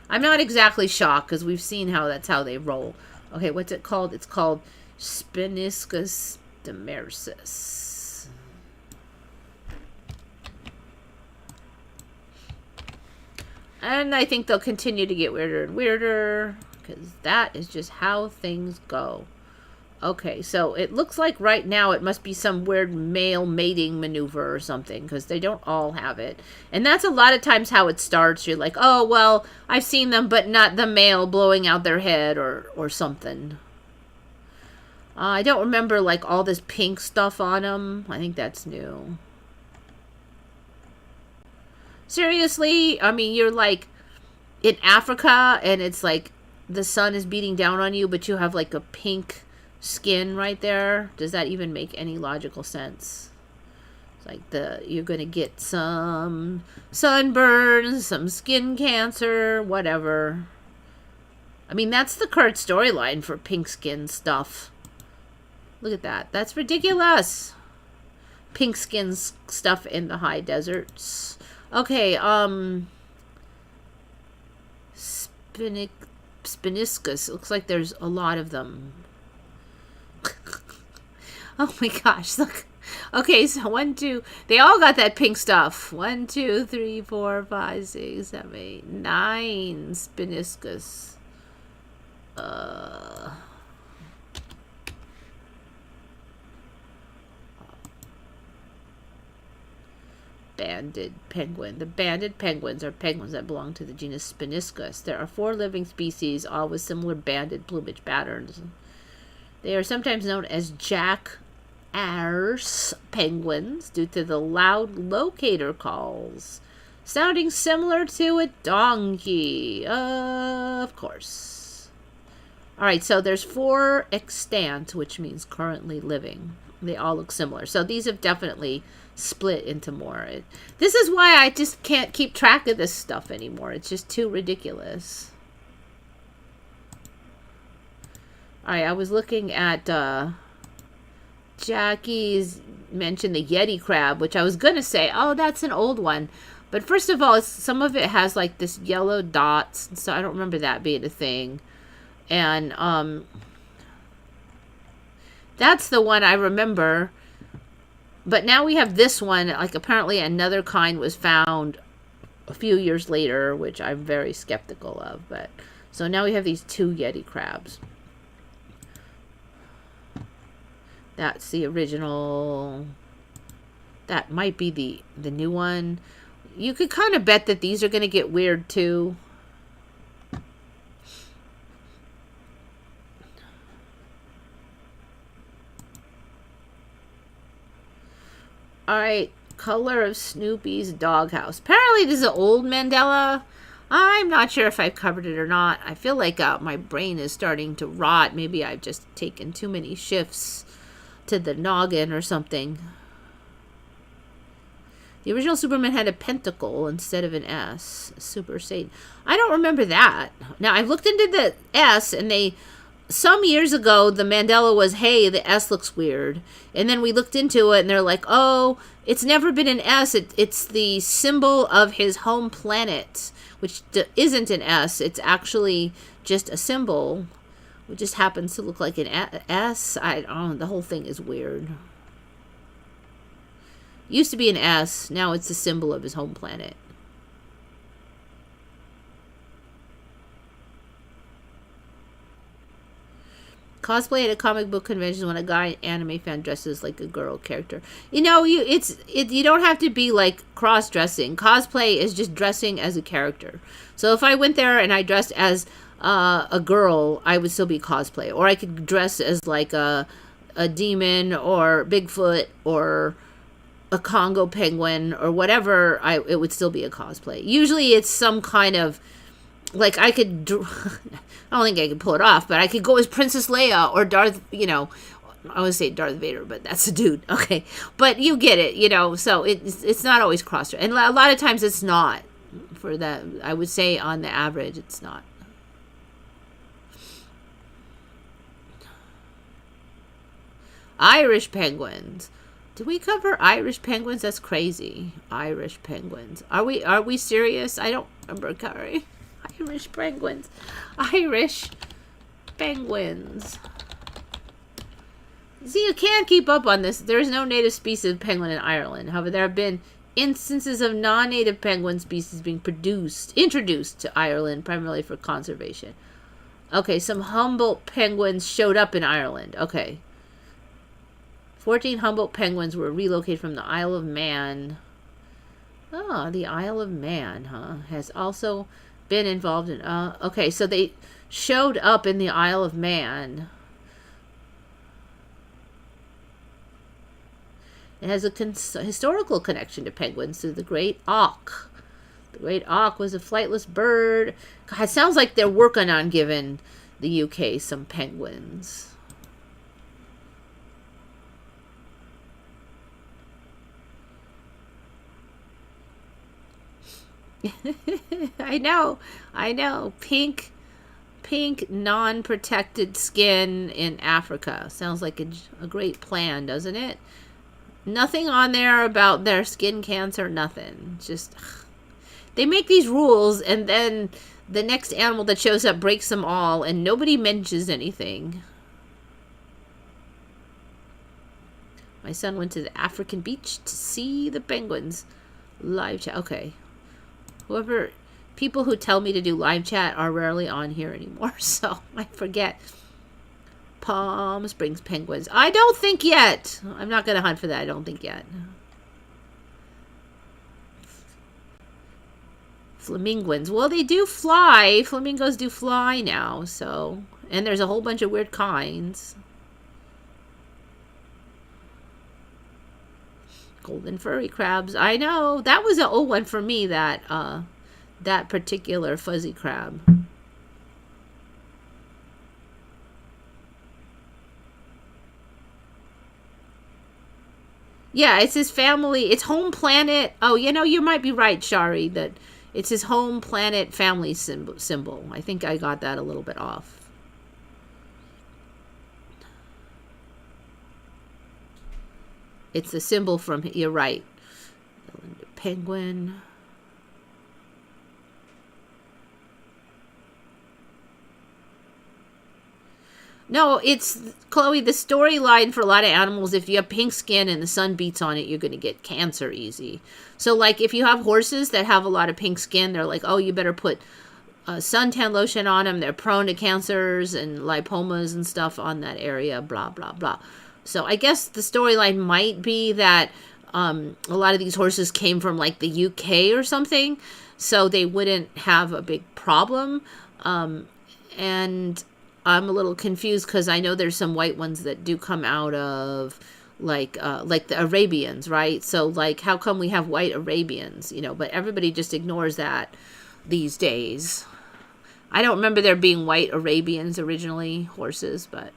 I'm not exactly shocked because we've seen how that's how they roll. Okay, what's it called? It's called Spiniscus demersis. And I think they'll continue to get weirder and weirder because that is just how things go. Okay, so it looks like right now it must be some weird male mating maneuver or something because they don't all have it. And that's a lot of times how it starts. You're like, oh, well, I've seen them, but not the male blowing out their head or something. I don't remember like all this pink stuff on them. I think that's new. Seriously? I mean, you're like in Africa and it's like the sun is beating down on you, but you have like a pink skin right there. Does that even make any logical sense? It's like you're gonna get some sunburns, some skin cancer, whatever. I mean, that's the current storyline for pink skin stuff. Look at that. That's ridiculous. Pink skin stuff in the high deserts. Okay, Spiniscus. Looks like there's a lot of them. Oh my gosh, look. Okay, so 1, 2, they all got that pink stuff. 1, 2, 3, 4, 5, 6, 7, 8, 9 Spiniscus. Banded penguin. The banded penguins are penguins that belong to the genus Spiniscus. There are 4 living species, all with similar banded plumage patterns. They are sometimes known as jack-arse penguins due to the loud locator calls, sounding similar to a donkey. Of course. All right, so there's 4 extant, which means currently living. They all look similar. So these have definitely split into more. This is why I just can't keep track of this stuff anymore. It's just too ridiculous. All right, I was looking at Jackie's mentioned the Yeti crab, which I was gonna say, oh, that's an old one. But first of all, some of it has like this yellow dots, so I don't remember that being a thing. And that's the one I remember. But now we have this one, like apparently another kind was found a few years later, which I'm very skeptical of. But so now we have these two Yeti crabs. That's the original. That might be the new one. You could kind of bet that these are going to get weird too. All right, color of Snoopy's doghouse. Apparently this is an old Mandela. I'm not sure if I've covered it or not. I feel like my brain is starting to rot. Maybe I've just taken too many shifts to the noggin or something. The original Superman had a pentacle instead of an S. Super Satan. I don't remember that. Now, I've looked into the S, and some years ago, the Mandela was, hey, the S looks weird. And then we looked into it, and they're like, oh, it's never been an S. It's the symbol of his home planet, which isn't an S. It's actually just a symbol. It just happens to look like an S. I don't know. The whole thing is weird. Used to be an S. Now it's the symbol of his home planet. Cosplay at a comic book convention when a guy anime fan dresses like a girl character. You know, you don't have to be like cross-dressing. Cosplay is just dressing as a character. So if I went there and I dressed as a girl, I would still be cosplay. Or I could dress as like a demon or Bigfoot or a Congo penguin or whatever. It would still be a cosplay. Usually it's some kind of, like, I could I don't think I could pull it off, but I could go as Princess Leia or Darth, I would say Darth Vader, but that's a dude. Okay. But you get it, so it's not always cross. And a lot of times it's not. For that, I would say on the average, it's not. Irish penguins. Did we cover Irish penguins? That's crazy. Irish penguins. Are we serious? I don't remember covering Irish penguins. Irish penguins. See, you can't keep up on this. There is no native species of penguin in Ireland. However, there have been instances of non-native penguin species being introduced to Ireland, primarily for conservation. Okay, some Humboldt penguins showed up in Ireland. Okay. 14 Humboldt penguins were relocated from the Isle of Man. Oh, the Isle of Man, huh? Has also been involved in... okay, so they showed up in the Isle of Man. It has a historical connection to penguins through the Great Auk. The Great Auk was a flightless bird. God, it sounds like they're working on giving the UK some penguins. I know. Pink non-protected skin in Africa. Sounds like a great plan, doesn't it? Nothing on there about their skin cancer, nothing. Just, they make these rules and then the next animal that shows up breaks them all and nobody mentions anything. My son went to the African beach to see the penguins. Live chat. Okay. People who tell me to do live chat are rarely on here anymore, so I forget. Palm Springs penguins. I don't think yet. I'm not going to hunt for that. I don't think yet. Flamingos. Well, they do fly. Flamingos do fly now, so. And there's a whole bunch of weird kinds. Golden furry crabs. I know. That was an old one for me, that particular fuzzy crab. Yeah, it's his family. It's home planet. Oh, you know, you might be right, Shari, that it's his home planet family symbol. I think I got that a little bit off. It's the symbol from, you're right. Penguin. No, it's, Chloe, the storyline for a lot of animals, if you have pink skin and the sun beats on it, you're going to get cancer easy. So, like, if you have horses that have a lot of pink skin, they're like, oh, you better put suntan lotion on them. They're prone to cancers and lipomas and stuff on that area, blah, blah, blah. So I guess the storyline might be that a lot of these horses came from, like, the UK or something, so they wouldn't have a big problem. And I'm a little confused because I know there's some white ones that do come out of like the Arabians, right? So, like, how come we have white Arabians, you know? But everybody just ignores that these days. I don't remember there being white Arabians originally, horses, but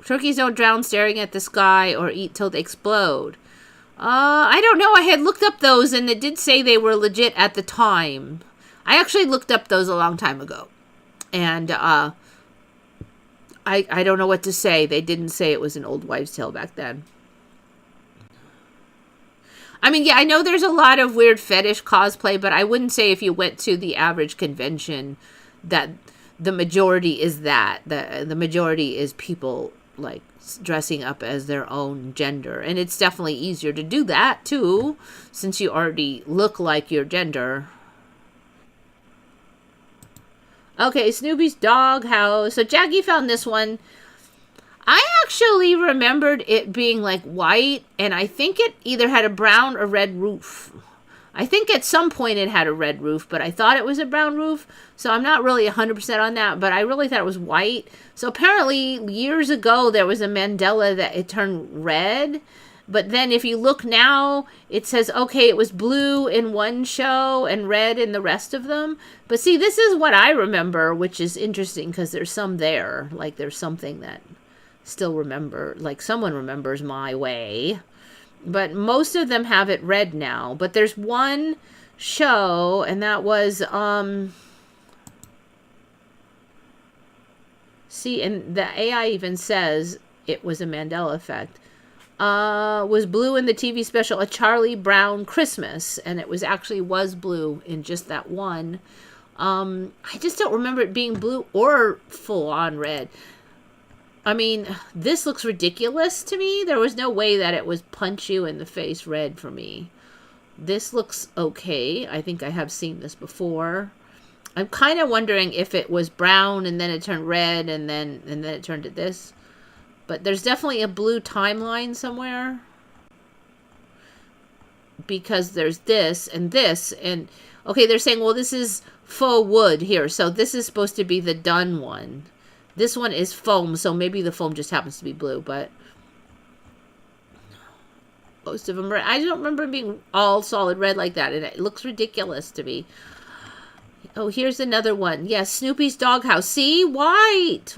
turkeys don't drown staring at the sky or eat till they explode. I don't know. I had looked up those and it did say they were legit at the time. I actually looked up those a long time ago. And I don't know what to say. They didn't say it was an old wives' tale back then. I mean, yeah, I know there's a lot of weird fetish cosplay, but I wouldn't say if you went to the average convention that the majority is that. The majority is people, like, dressing up as their own gender. And it's definitely easier to do that, too, since you already look like your gender. Okay, Snoopy's doghouse. So Jackie found this one. I actually remembered it being like white, and I think it either had a brown or red roof. I think at some point it had a red roof, but I thought it was a brown roof, so I'm not really 100% on that, but I really thought it was white. So apparently years ago there was a Mandela that it turned red, but then if you look now, it says, okay, it was blue in one show and red in the rest of them. But see, this is what I remember, which is interesting because there's some there. Like, there's something that still remember, like someone remembers my way. But most of them have it red now. But there's one show, and that was, see, and the AI even says it was a Mandela effect. Was blue in the TV special A Charlie Brown Christmas, and it was blue in just that one. I just don't remember it being blue or full on red. I mean, this looks ridiculous to me. There was no way that it was punch you in the face red for me. This looks okay. I think I have seen this before. I'm kind of wondering if it was brown and then it turned red and then it turned to this. But there's definitely a blue timeline somewhere. Because there's this. And, okay, they're saying, well, this is faux wood here. So this is supposed to be the done one. This one is foam, so maybe the foam just happens to be blue, but most of them are, I don't remember being all solid red like that, and it looks ridiculous to me. Oh, here's another one. Yes, Snoopy's doghouse. See? White.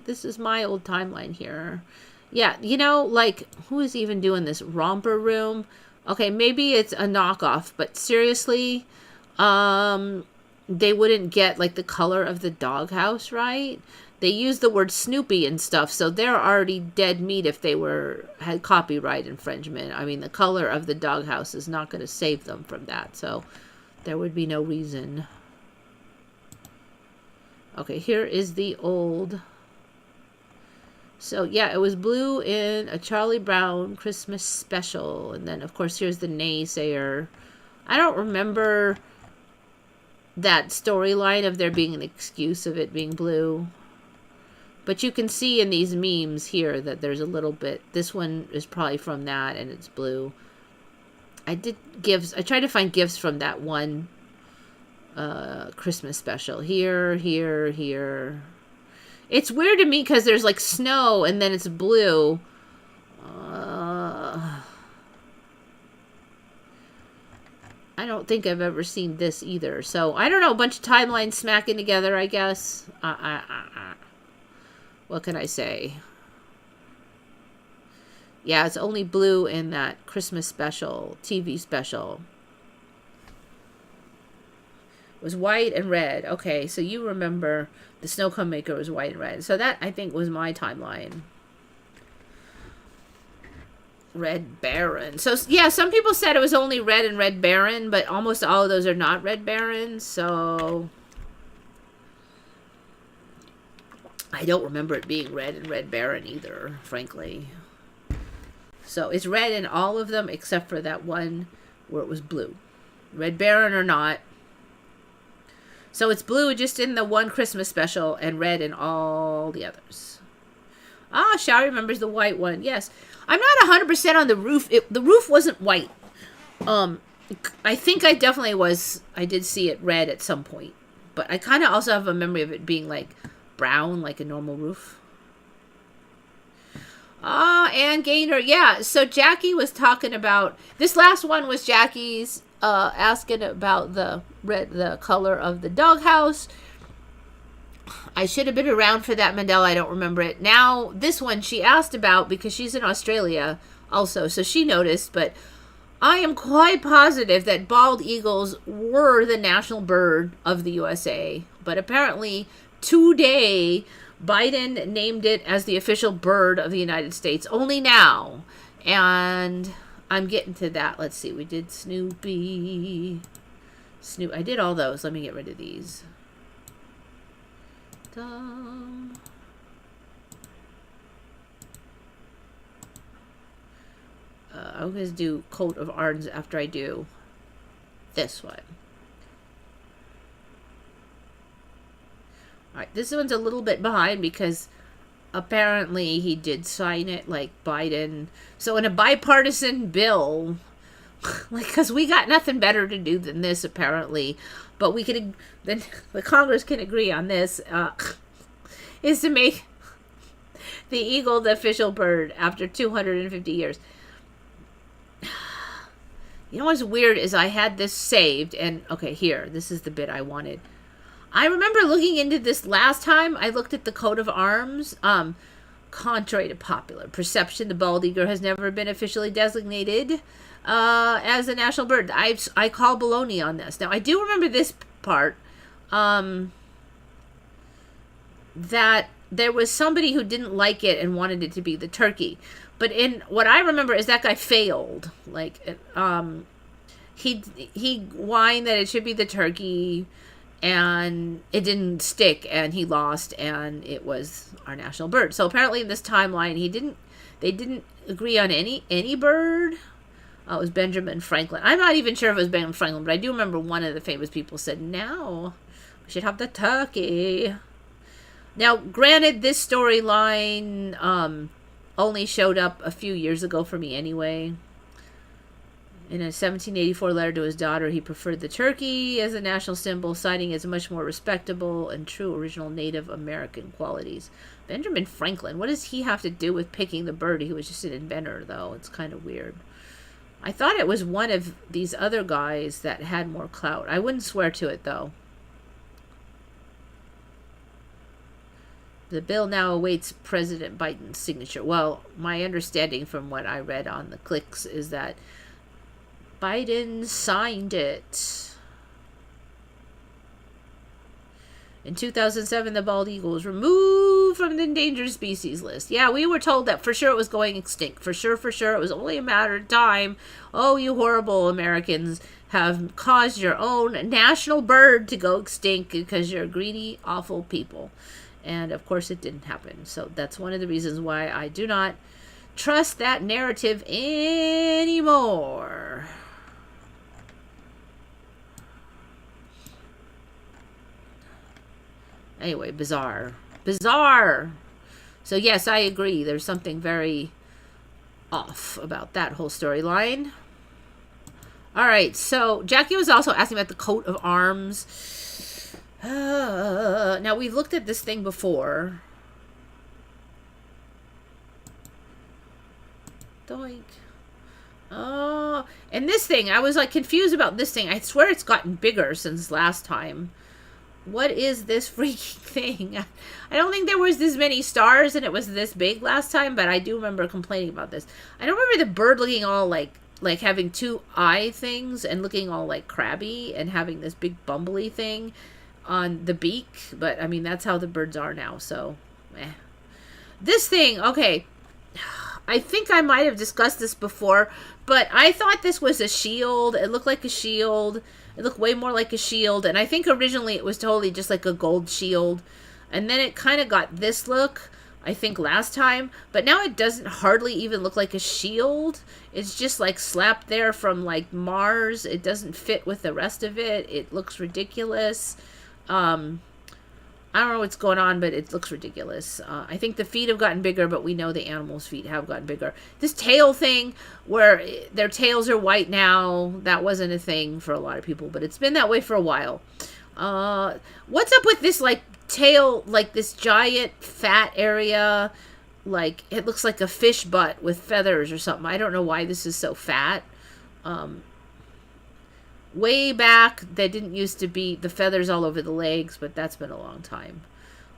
This is my old timeline here. Yeah, you know, like, who is even doing this? Romper Room? Okay, maybe it's a knockoff, but seriously, they wouldn't get, like, the color of the doghouse right. They use the word Snoopy and stuff, so they're already dead meat if they had copyright infringement. I mean, the color of the doghouse is not going to save them from that, so there would be no reason. Okay, here is the old. So, yeah, it was blue in A Charlie Brown Christmas special. And then, of course, here's the naysayer. I don't remember that storyline of there being an excuse of it being blue. But you can see in these memes here that there's a little bit. This one is probably from that, and it's blue. I tried to find gifts from that one Christmas special. Here. It's weird to me because there's like snow and then it's blue. I don't think I've ever seen this either. So, I don't know. A bunch of timelines smacking together, I guess. What can I say? Yeah, it's only blue in that Christmas special, TV special. It was white and red. Okay, so you remember the snow cone maker was white and red. So that, I think, was my timeline. Red Baron. So, yeah, some people said it was only red and Red Baron, but almost all of those are not Red Barons, so I don't remember it being red and Red Baron either, frankly. So it's red in all of them except for that one where it was blue. Red Baron or not. So it's blue just in the one Christmas special and red in all the others. Ah, Shao remembers the white one. Yes. I'm not 100% on the roof. The roof wasn't white. I think I definitely was. I did see it red at some point. But I kind of also have a memory of it being like brown, like a normal roof. Ah, Ann Gaynor. Yeah, so Jackie was talking about... This last one was Jackie's asking about the color of the doghouse. I should have been around for that, Mandela. I don't remember it. Now, this one she asked about because she's in Australia also, so she noticed. But I am quite positive that bald eagles were the national bird of the USA. But apparently, today, Biden named it as the official bird of the United States only now. And I'm getting to that. Let's see. We did Snoopy. I did all those. Let me get rid of these. I'm going to do coat of arms after I do this one. Alright, this one's a little bit behind because apparently he did sign it like Biden. So in a bipartisan bill, like, because we got nothing better to do than this apparently, but we could, then the Congress can agree on this, is to make the eagle the official bird after 250 years. You know what's weird is I had this saved, and okay, here, this is the bit I wanted. I remember looking into this last time I looked at the coat of arms. Contrary to popular perception, the bald eagle has never been officially designated as a national bird. I call baloney on this. Now, I do remember this part, that there was somebody who didn't like it and wanted it to be the turkey. But in what I remember is that guy failed. Like, he whined that it should be the turkey, and it didn't stick, and he lost, and it was our national bird. So apparently in this timeline, they didn't agree on any bird. It was Benjamin Franklin. I'm not even sure if it was Benjamin Franklin, but I do remember one of the famous people said, "No, we should have the turkey." Now, granted, this storyline only showed up a few years ago for me anyway. In a 1784 letter to his daughter, he preferred the turkey as a national symbol, citing its much more respectable and true original Native American qualities. Benjamin Franklin, what does he have to do with picking the bird? He was just an inventor, though. It's kind of weird. I thought it was one of these other guys that had more clout. I wouldn't swear to it, though. The bill now awaits President Biden's signature. Well, my understanding from what I read on the clicks is that Biden signed it. In 2007, the bald eagle was removed from the endangered species list. Yeah, we were told that for sure it was going extinct. For sure. It was only a matter of time. Oh, you horrible Americans have caused your own national bird to go extinct because you're greedy, awful people. And, of course, it didn't happen. So that's one of the reasons why I do not trust that narrative anymore. Anyway, bizarre. So, yes, I agree. There's something very off about that whole storyline. All right, so Jackie was also asking about the coat of arms. Now, we've looked at this thing before. Doink. Oh, and this thing, I was like confused about this thing. I swear it's gotten bigger since last time. What is this freaking thing? I don't think there was this many stars and it was this big last time, but I do remember complaining about this. I don't remember the bird looking all like having two eye things and looking all like crabby and having this big bumbly thing on the beak, but I mean that's how the birds are now, so This thing, okay, I think I might have discussed this before, but I thought this was a shield. It looked like a shield. It looked way more like a shield, and I think originally it was totally just like a gold shield, and then it kind of got this look, I think, last time, but now it doesn't hardly even look like a shield. It's just like slapped there from like Mars. It doesn't fit with the rest of it. It looks ridiculous. I don't know what's going on, but it looks ridiculous. I think the feet have gotten bigger, but we know the animals' feet have gotten bigger. This tail thing, where their tails are white now, that wasn't a thing for a lot of people, but it's been that way for a while. What's up with this, like, tail, like this giant fat area? Like, it looks like a fish butt with feathers or something. I don't know why this is so fat. Way back, there didn't used to be the feathers all over the legs, but that's been a long time.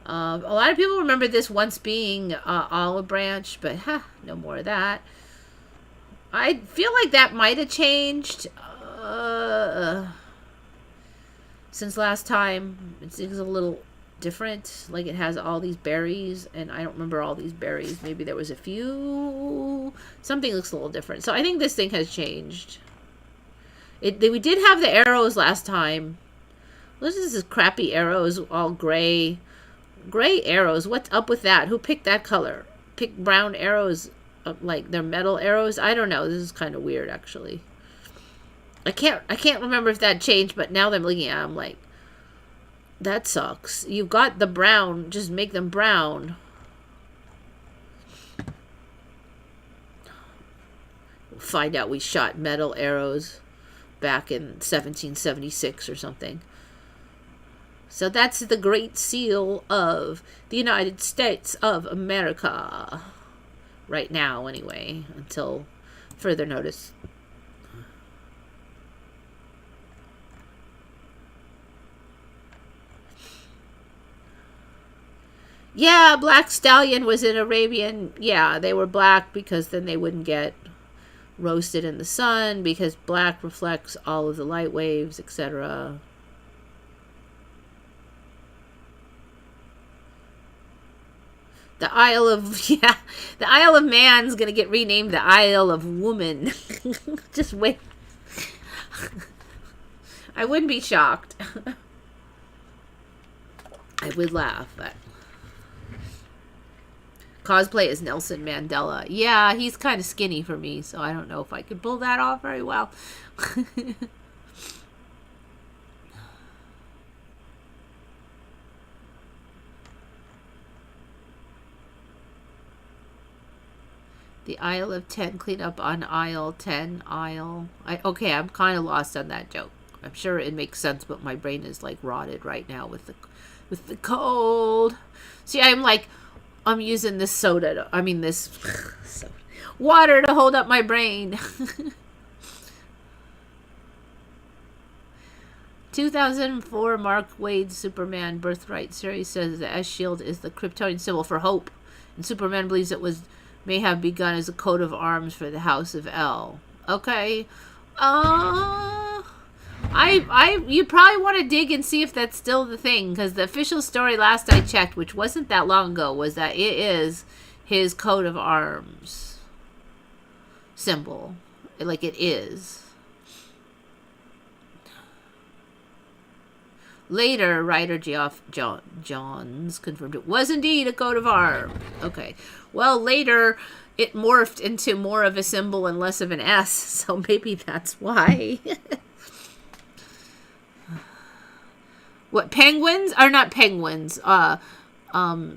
A lot of people remember this once being olive branch, but no more of that. I feel like that might have changed since last time. It's a little different. Like, it has all these berries, and I don't remember all these berries. Maybe there was a few. Something looks a little different. So I think this thing has changed. We did have the arrows last time. What is this crappy arrows, all gray? Gray arrows, what's up with that? Who picked that color? Picked brown arrows, like they're metal arrows? I don't know. This is kind of weird, actually. I can't remember if that changed, but now that I'm looking at it, I'm like, that sucks. You've got the brown, just make them brown. We'll find out we shot metal arrows back in 1776 or something. So that's the Great Seal of the United States of America. Right now, anyway, until further notice. Yeah, Black Stallion was in Arabian. Yeah, they were black because then they wouldn't get roasted in the sun, because black reflects all of the light waves, etc. The Isle of, the Isle of Man's gonna get renamed the Isle of Woman. Just wait. I wouldn't be shocked. I would laugh, but cosplay as Nelson Mandela. Yeah, he's kind of skinny for me, so I don't know if I could pull that off very well. The Isle of 10, clean up on aisle 10, aisle. Okay, I'm kind of lost on that joke. I'm sure it makes sense, but my brain is like rotted right now with the cold. See, I'm using this soda. This water to hold up my brain. 2004 Mark Wade's Superman Birthright series says the S shield is the Kryptonian symbol for hope, and Superman believes it may have begun as a coat of arms for the House of L. Okay, you probably want to dig and see if that's still the thing, because the official story last I checked, which wasn't that long ago, was that it is his coat of arms symbol. Like, it is. Later, writer Geoff Johns confirmed it was indeed a coat of arms. Okay. Well, later, it morphed into more of a symbol and less of an S, so maybe that's why. What, penguins? Or not penguins. What are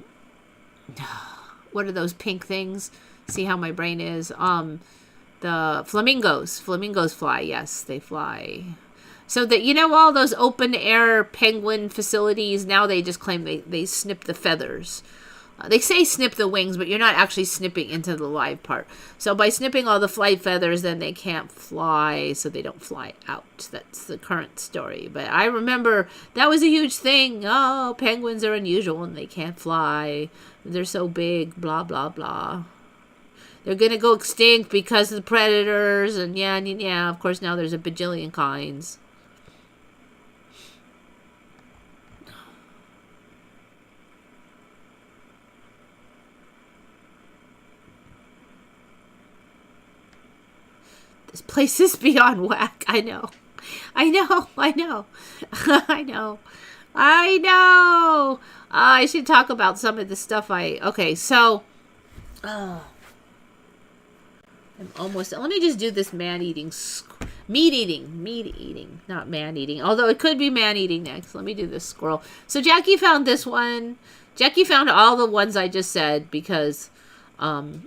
those pink things? See how my brain is? The flamingos. Flamingos fly. Yes, they fly. So that, all those open air penguin facilities, now they just claim they snip the feathers. They say snip the wings, but you're not actually snipping into the live part. So by snipping all the flight feathers, then they can't fly, so they don't fly out. That's the current story. But I remember that was a huge thing. Oh, penguins are unusual and they can't fly. They're so big, blah, blah, blah. They're going to go extinct because of the predators, and yeah. Of course, now there's a bajillion kinds. This place is beyond whack. I know. I know. I should talk about some of the stuff okay, so... I'm almost... Let me just do this meat eating, not man-eating. Although it could be man-eating next. Let me do this squirrel. So Jackie found this one. Jackie found all the ones I just said because I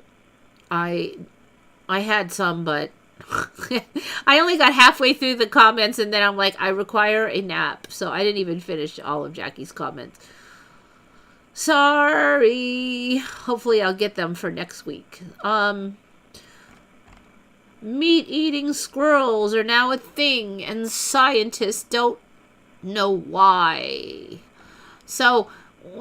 had some, but I only got halfway through the comments, and then I'm like, I require a nap. So I didn't even finish all of Jackie's comments. Sorry. Hopefully I'll get them for next week. Meat-eating squirrels are now a thing, and scientists don't know why. So,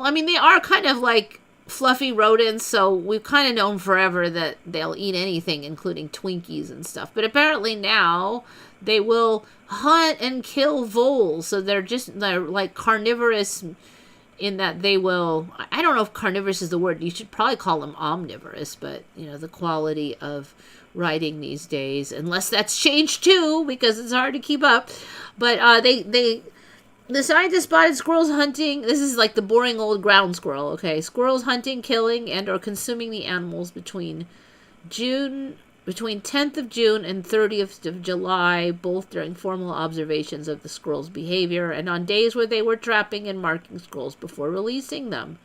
I mean, they are kind of like fluffy rodents, so we've kind of known forever that they'll eat anything, including Twinkies and stuff. But apparently now they will hunt and kill voles, so they're like carnivorous in that they will... I don't know if carnivorous is the word. You should probably call them omnivorous, but, you know, the quality of writing these days, unless that's changed too, because it's hard to keep up. But the scientists spotted squirrels hunting. This is like the boring old ground squirrel, okay? Squirrels hunting, killing, and or consuming the animals between 10th of June and 30th of July, both during formal observations of the squirrels' behavior and on days where they were trapping and marking squirrels before releasing them.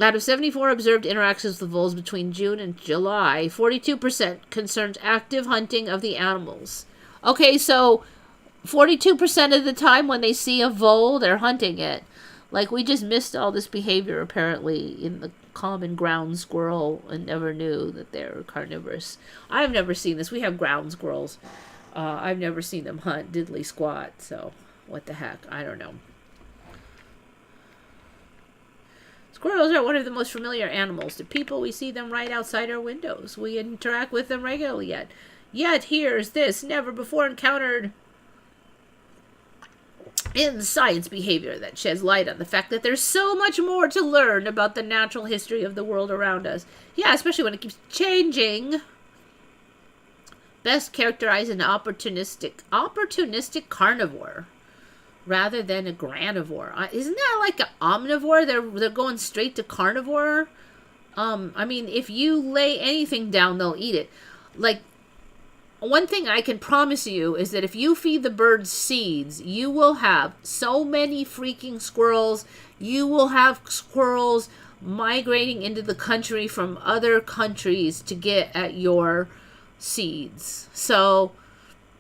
Out of 74 observed interactions with voles between June and July, 42% concerned active hunting of the animals. Okay, so 42% of the time when they see a vole, they're hunting it. Like, we just missed all this behavior, apparently, in the common ground squirrel and never knew that they're carnivorous. I've never seen this. We have ground squirrels. I've never seen them hunt diddly squat, so what the heck? I don't know. Squirrels are one of the most familiar animals to people. We see them right outside our windows. We interact with them regularly Yet here's this never before encountered in science behavior that sheds light on the fact that there's so much more to learn about the natural history of the world around us. Yeah, especially when it keeps changing. Best characterized an opportunistic carnivore rather than a granivore. Isn't that like an omnivore? They're going straight to carnivore. I mean, if you lay anything down, they'll eat it. Like, one thing I can promise you is that if you feed the birds seeds, you will have so many freaking squirrels. You will have squirrels migrating into the country from other countries to get at your seeds. So,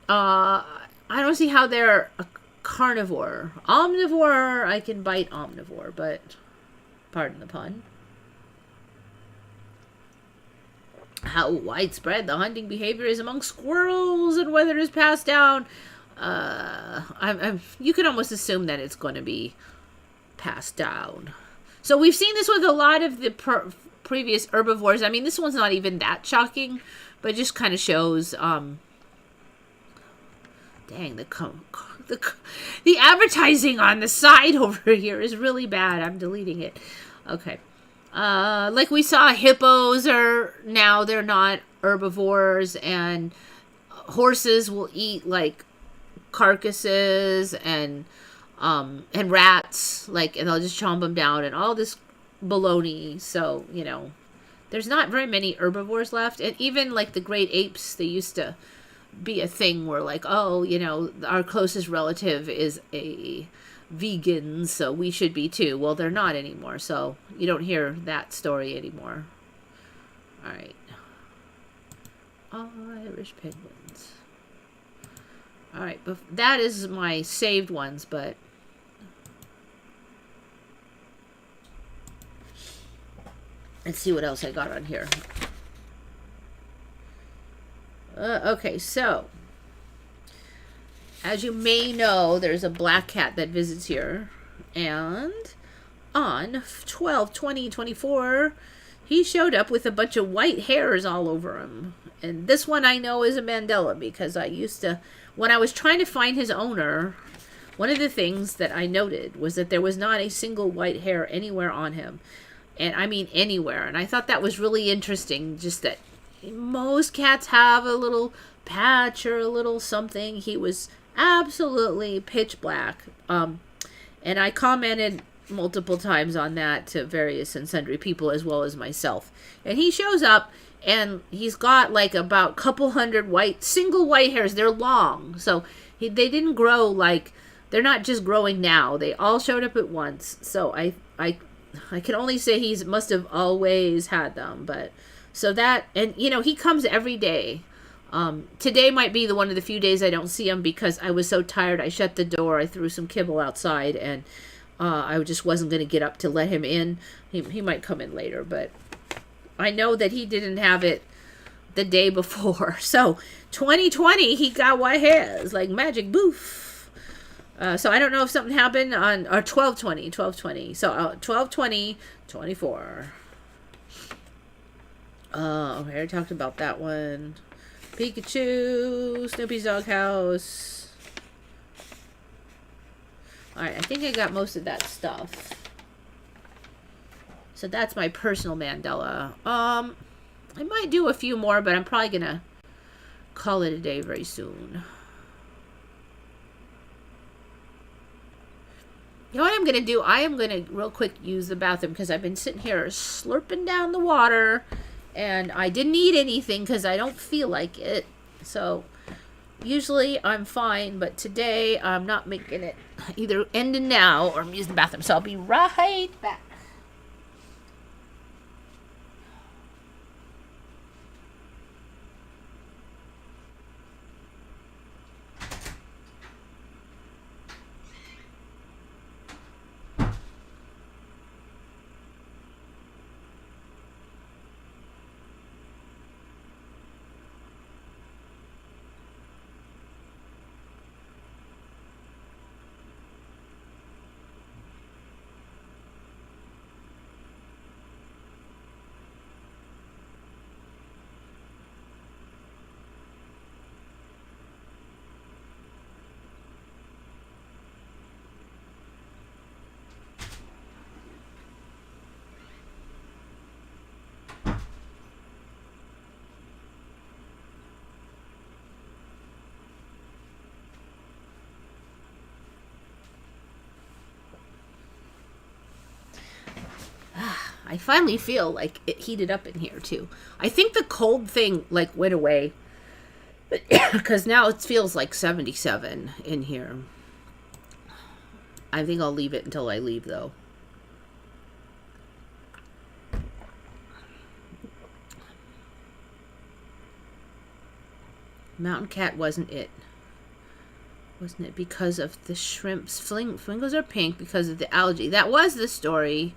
I don't see how they're a carnivore. Omnivore, I can bite omnivore, but pardon the pun. How widespread the hunting behavior is among squirrels and whether it is passed down. You can almost assume that it's going to be passed down. So we've seen this with a lot of the previous herbivores. I mean, this one's not even that shocking, but it just kind of shows. Dang, the advertising on the side over here is really bad. I'm deleting it. Okay. Like we saw, hippos they're not herbivores, and horses will eat like carcasses and rats, like, and they'll just chomp them down and all this baloney. So, you know, there's not very many herbivores left. And even like the great apes, they used to be a thing where like, oh, you know, our closest relative is a vegan, so we should be too. Well, they're not anymore, so you don't hear that story anymore. All right. Irish penguins. All right, but that is my saved ones, but Let's see what else I got on here. Okay, so as you may know, there's a black cat that visits here, and on 12/20/24, he showed up with a bunch of white hairs all over him. And this one I know is a Mandela, because I used to, when I was trying to find his owner, one of the things that I noted was that there was not a single white hair anywhere on him. And I mean anywhere. And I thought that was really interesting, just that most cats have a little patch or a little something. He was absolutely pitch black. And I commented multiple times on that to various and sundry people as well as myself. And he shows up and he's got like about a couple hundred single white hairs. They're long. So they didn't grow like, they're not just growing now. They all showed up at once. So I can only say he must have always had them. But so that, and you know, he comes every day. Today might be one of the few days I don't see him because I was so tired. I shut the door. I threw some kibble outside, and I just wasn't going to get up to let him in. He might come in later, but I know that he didn't have it the day before. So 2020, he got white hairs like magic. Boof. So I don't know if something happened on 12/20. So 12/20/24. Oh, I already talked about that one. Pikachu, Snoopy's doghouse. Alright, I think I got most of that stuff. So that's my personal Mandela. I might do a few more, but I'm probably gonna call it a day very soon. You know what I'm gonna do? I am gonna real quick use the bathroom because I've been sitting here slurping down the water. And I didn't eat anything because I don't feel like it. So usually I'm fine, but today I'm not making it. Either ending now or I'm using the bathroom. So I'll be right back. I finally feel like it heated up in here too. I think the cold thing like went away because now it feels like 77 in here. I think I'll leave it until I leave though. Mountain cat wasn't it. Wasn't it because of the shrimps? Flamingos are pink because of the algae. That was the story.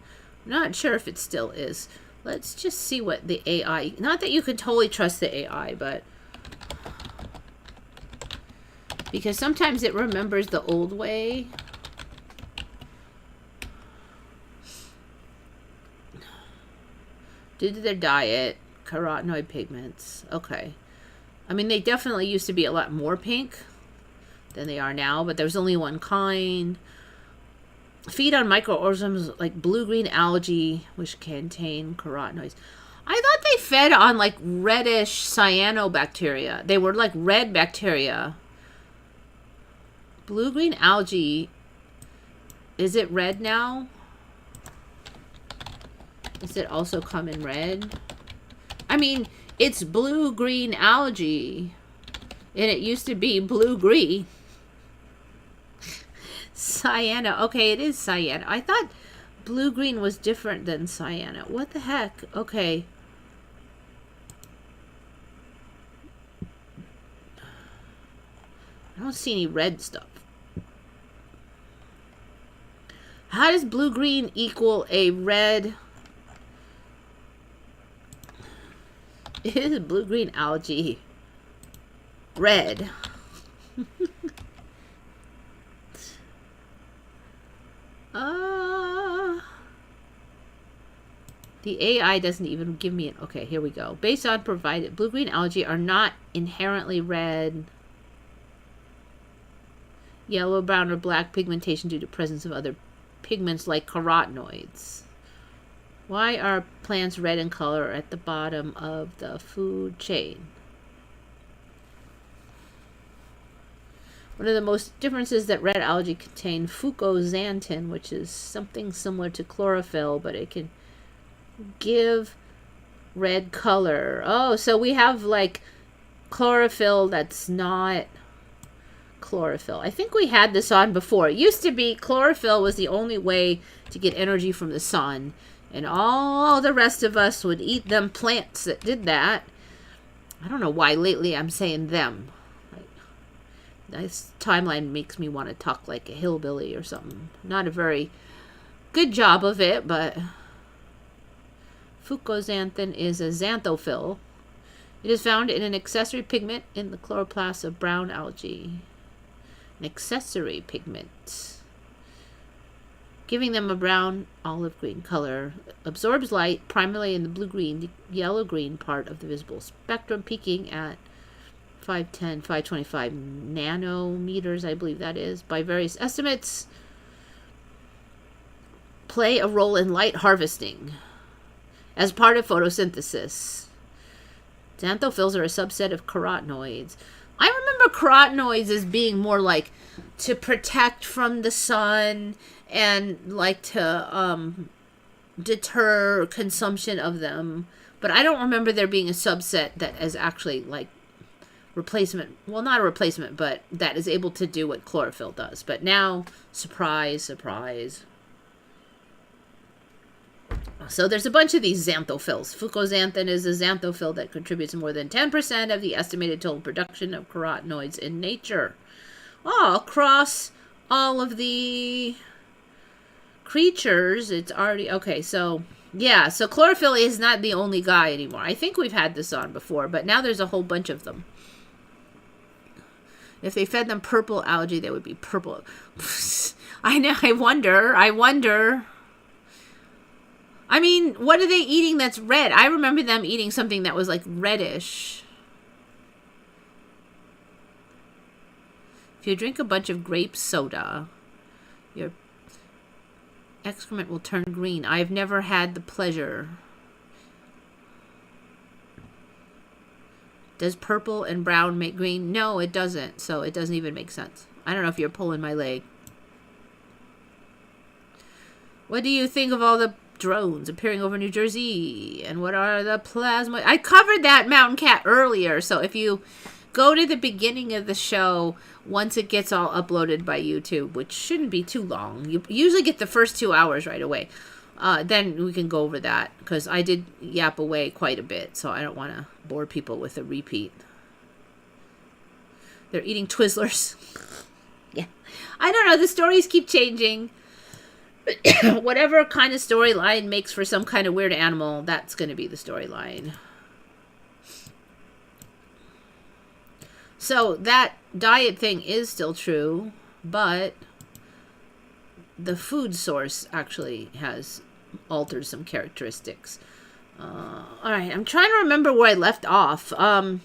Not sure if it still is. Let's just see what the AI... Not that you can totally trust the AI, but... Because sometimes it remembers the old way. Due to their diet, carotenoid pigments. Okay. I mean, they definitely used to be a lot more pink than they are now, but there's only one kind. Feed on microorganisms like blue-green algae, which contain carotenoids. I thought they fed on like reddish cyanobacteria. They were like red bacteria. Blue-green algae. Is it red now? Does it also come in red? I mean, it's blue-green algae. And it used to be blue-green. Cyano. Okay, it is cyano. I thought blue-green was different than cyano. What the heck? Okay. I don't see any red stuff. How does blue-green equal a red Is blue-green algae red? The AI doesn't even give me an... Okay, here we go. Based on provided... Blue-green algae are not inherently red, yellow, brown, or black pigmentation due to presence of other pigments like carotenoids. Why are plants red in color at the bottom of the food chain? One of the most differences that red algae contain fucoxanthin, which is something similar to chlorophyll, but it can give red color. Oh, so we have like chlorophyll that's not chlorophyll. I think we had this on before. It used to be chlorophyll was the only way to get energy from the sun, and all the rest of us would eat them plants that did that. I don't know why lately I'm saying them. This timeline makes me want to talk like a hillbilly or something. Not a very good job of it, but fucoxanthin is a xanthophyll. It is found in an accessory pigment in the chloroplast of brown algae. An accessory pigment, giving them a brown olive green color. Absorbs light primarily in the blue-green, yellow-green part of the visible spectrum, peaking at 510, 525 nanometers, I believe that is, by various estimates. Play a role in light harvesting as part of photosynthesis. Xanthophylls are a subset of carotenoids. I remember carotenoids as being more like to protect from the sun and like to deter consumption of them. But I don't remember there being a subset that is actually like replacement. Well, not a replacement, but that is able to do what chlorophyll does. But now, surprise, surprise. So there's a bunch of these xanthophylls. Fucoxanthin is a xanthophyll that contributes more than 10% of the estimated total production of carotenoids in nature. Oh, across all of the creatures, it's already... Okay, so... Yeah, so chlorophyll is not the only guy anymore. I think we've had this on before, but now there's a whole bunch of them. If they fed them purple algae, they would be purple. I know, I wonder... I mean, what are they eating that's red? I remember them eating something that was like reddish. If you drink a bunch of grape soda, your excrement will turn green. I've never had the pleasure. Does purple and brown make green? No, it doesn't. So it doesn't even make sense. I don't know if you're pulling my leg. What do you think of all the drones appearing over New Jersey? And what are the plasma... I covered that mountain cat earlier, so if you go to the beginning of the show, once it gets all uploaded by YouTube, which shouldn't be too long, you usually get the first 2 hours right away, then we can go over that, because I did yap away quite a bit, so I don't want to bore people with a repeat. They're eating Twizzlers. Yeah. I don't know, the stories keep changing. Whatever kind of storyline makes for some kind of weird animal, that's going to be the storyline. So that diet thing is still true, but the food source actually has altered some characteristics. All right, I'm trying to remember where I left off. I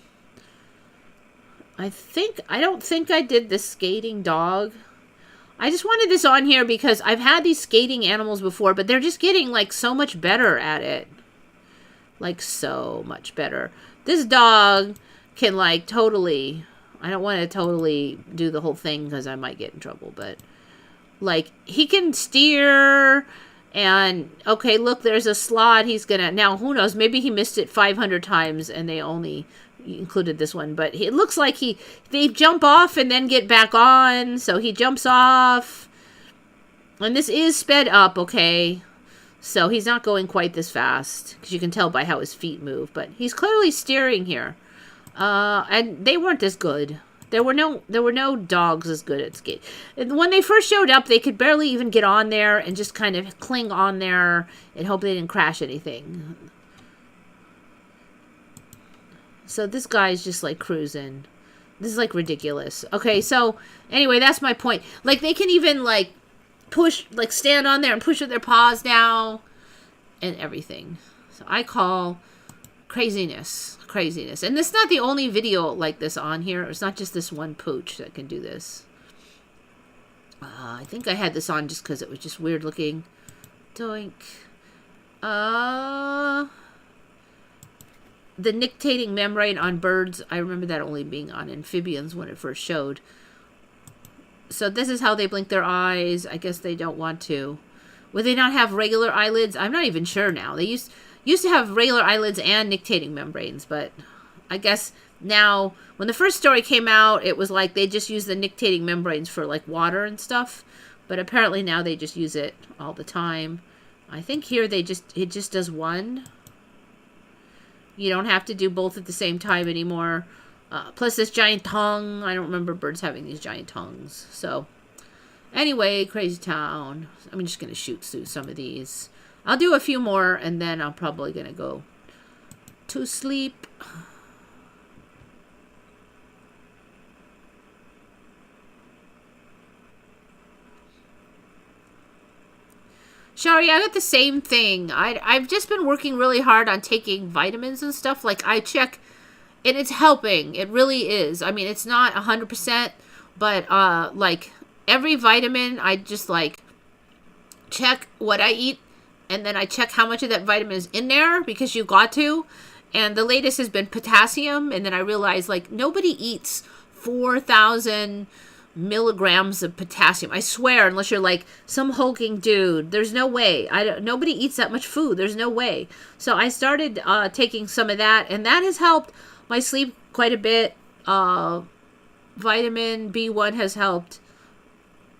don't think I did the skating dog. I just wanted this on here because I've had these skating animals before, but they're just getting, like, so much better at it. Like, so much better. This dog can, like, totally... I don't want to totally do the whole thing because I might get in trouble, but... Like, he can steer, and... Okay, look, there's a slot. He's gonna... Now, who knows? Maybe he missed it 500 times, and they only... included this one, but it looks like they jump off and then get back on, so he jumps off, and this is sped up, okay, so he's not going quite this fast, because you can tell by how his feet move, but he's clearly steering here, and they weren't as good. There were no dogs as good at skate. When they first showed up, they could barely even get on there and just kind of cling on there and hope they didn't crash anything. So this guy's just like cruising. This is like ridiculous. Okay, so anyway, that's my point. Like they can even like push, like stand on there and push with their paws now and everything. So I call craziness. And this is not the only video like this on here. It's not just this one pooch that can do this. I think I had this on just because it was just weird looking. Doink. The nictating membrane on birds. I remember that only being on amphibians when it first showed. So this is how they blink their eyes. I guess they don't want to. Would they not have regular eyelids? I'm not even sure now. They used to have regular eyelids and nictating membranes, but I guess now, when the first story came out, it was like they just use the nictating membranes for like water and stuff, but apparently now they just use it all the time. I think here it just does one. You don't have to do both at the same time anymore. Plus this giant tongue. I don't remember birds having these giant tongues. So anyway, crazy town. I'm just going to shoot through some of these. I'll do a few more and then I'm probably going to go to sleep. Shari, I got the same thing. I've just been working really hard on taking vitamins and stuff. Like, I check, and it's helping. It really is. I mean, it's not 100%, but, like, every vitamin, I just, like, check what I eat, and then I check how much of that vitamin is in there, because you got to. And the latest has been potassium, and then I realized, like, nobody eats 4,000 milligrams of potassium. I swear, unless you're like some hulking dude, there's no way. Nobody eats that much food. There's no way. So I started taking some of that, and that has helped my sleep quite a bit. Vitamin B1 has helped.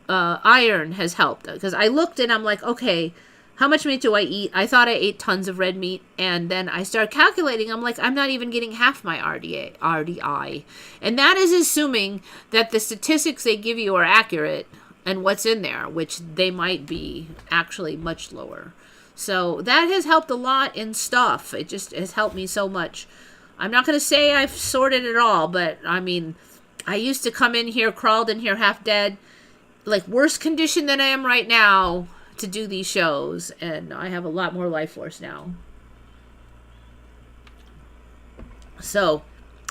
Iron has helped, because I looked and I'm like, okay, how much meat do I eat? I thought I ate tons of red meat, and then I started calculating. I'm like, I'm not even getting half my RDI. And that is assuming that the statistics they give you are accurate and what's in there, which they might be actually much lower. So that has helped a lot in stuff. It just has helped me so much. I'm not going to say I've sorted it all, but I mean, I used to come in here, crawled in here half dead, like worse condition than I am right now, to do these shows, and I have a lot more life force now. So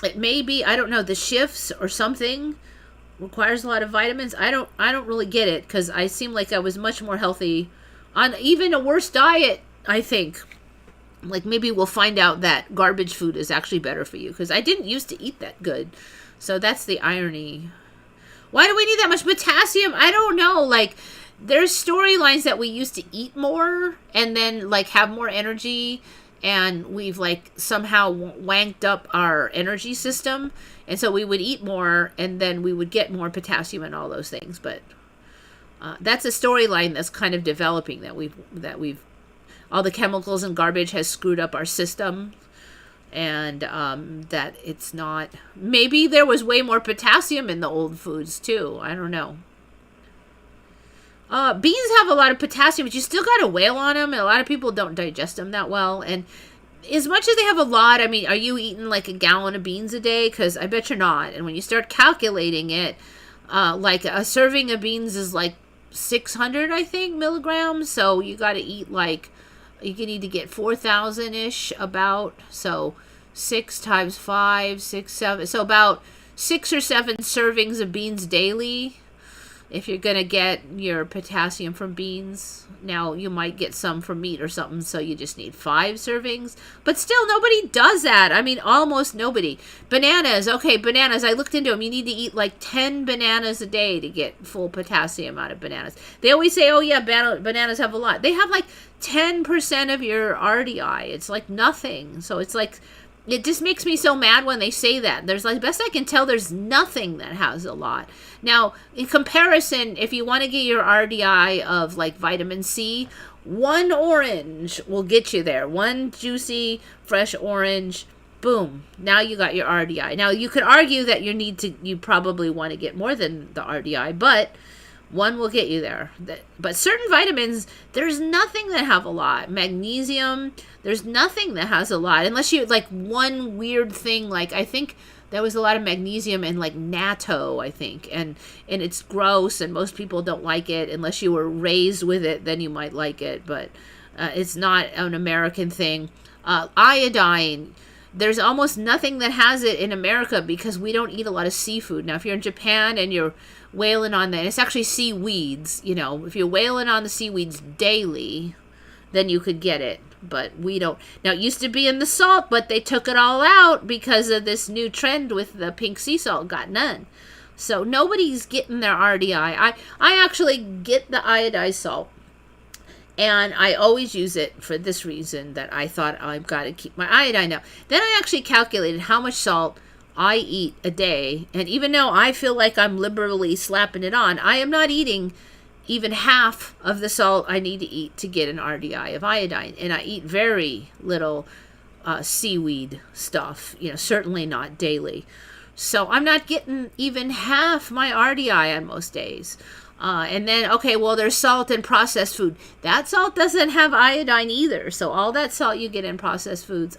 it may be, I don't know, the shifts or something requires a lot of vitamins. I don't really get it, because I seem like I was much more healthy on even a worse diet, I think. Like, maybe we'll find out that garbage food is actually better for you, because I didn't used to eat that good. So that's the irony. Why do we need that much potassium? I don't know. Like, there's storylines that we used to eat more and then like have more energy, and we've like somehow wanked up our energy system, and so we would eat more and then we would get more potassium and all those things. But that's a storyline that's kind of developing, that we've all the chemicals and garbage has screwed up our system, and that it's not, maybe there was way more potassium in the old foods too. I don't know. Beans have a lot of potassium, but you still got to whale on them, and a lot of people don't digest them that well. And as much as they have a lot, I mean, are you eating like a gallon of beans a day? Because I bet you're not. And when you start calculating it, like a serving of beans is like 600, I think, milligrams. So you got to eat like, you can need to get 4,000-ish about. So 6 times 5, 6, 7. So about 6 or 7 servings of beans daily, if you're going to get your potassium from beans. Now, you might get some from meat or something, so you just need 5 servings. But still, nobody does that. I mean, almost nobody. Bananas. Okay, bananas. I looked into them. You need to eat like 10 bananas a day to get full potassium out of bananas. They always say, oh, yeah, bananas have a lot. They have like 10% of your RDI. It's like nothing. So it's like, it just makes me so mad when they say that. There's, like, best I can tell, there's nothing that has a lot. Now, in comparison, if you want to get your RDI of, like, vitamin C, 1 orange will get you there. 1 juicy, fresh orange, boom. Now you got your RDI. Now, you could argue that you probably want to get more than the RDI, but One will get you there. But certain vitamins, there's nothing that have a lot. Magnesium, there's nothing that has a lot. Unless you, like, one weird thing, like, I think there was a lot of magnesium in, like, natto, I think. And it's gross, and most people don't like it. Unless you were raised with it, then you might like it. But it's not an American thing. Iodine, there's almost nothing that has it in America because we don't eat a lot of seafood. Now, if you're in Japan and you're whaling on that, it's actually seaweeds, you know, if you're whaling on the seaweeds daily, then you could get it, but we don't. Now, it used to be in the salt, but they took it all out because of this new trend with the pink sea salt. Got none. So nobody's getting their RDI. I actually get the iodized salt, and I always use it for this reason, that I thought I've got to keep my iodine now. Then I actually calculated how much salt I eat a day, and even though I feel like I'm liberally slapping it on, I am not eating even half of the salt I need to eat to get an RDI of iodine, and I eat very little seaweed stuff, you know, certainly not daily. So I'm not getting even half my RDI on most days. And then, okay, well, there's salt in processed food. That salt doesn't have iodine either, so all that salt you get in processed foods,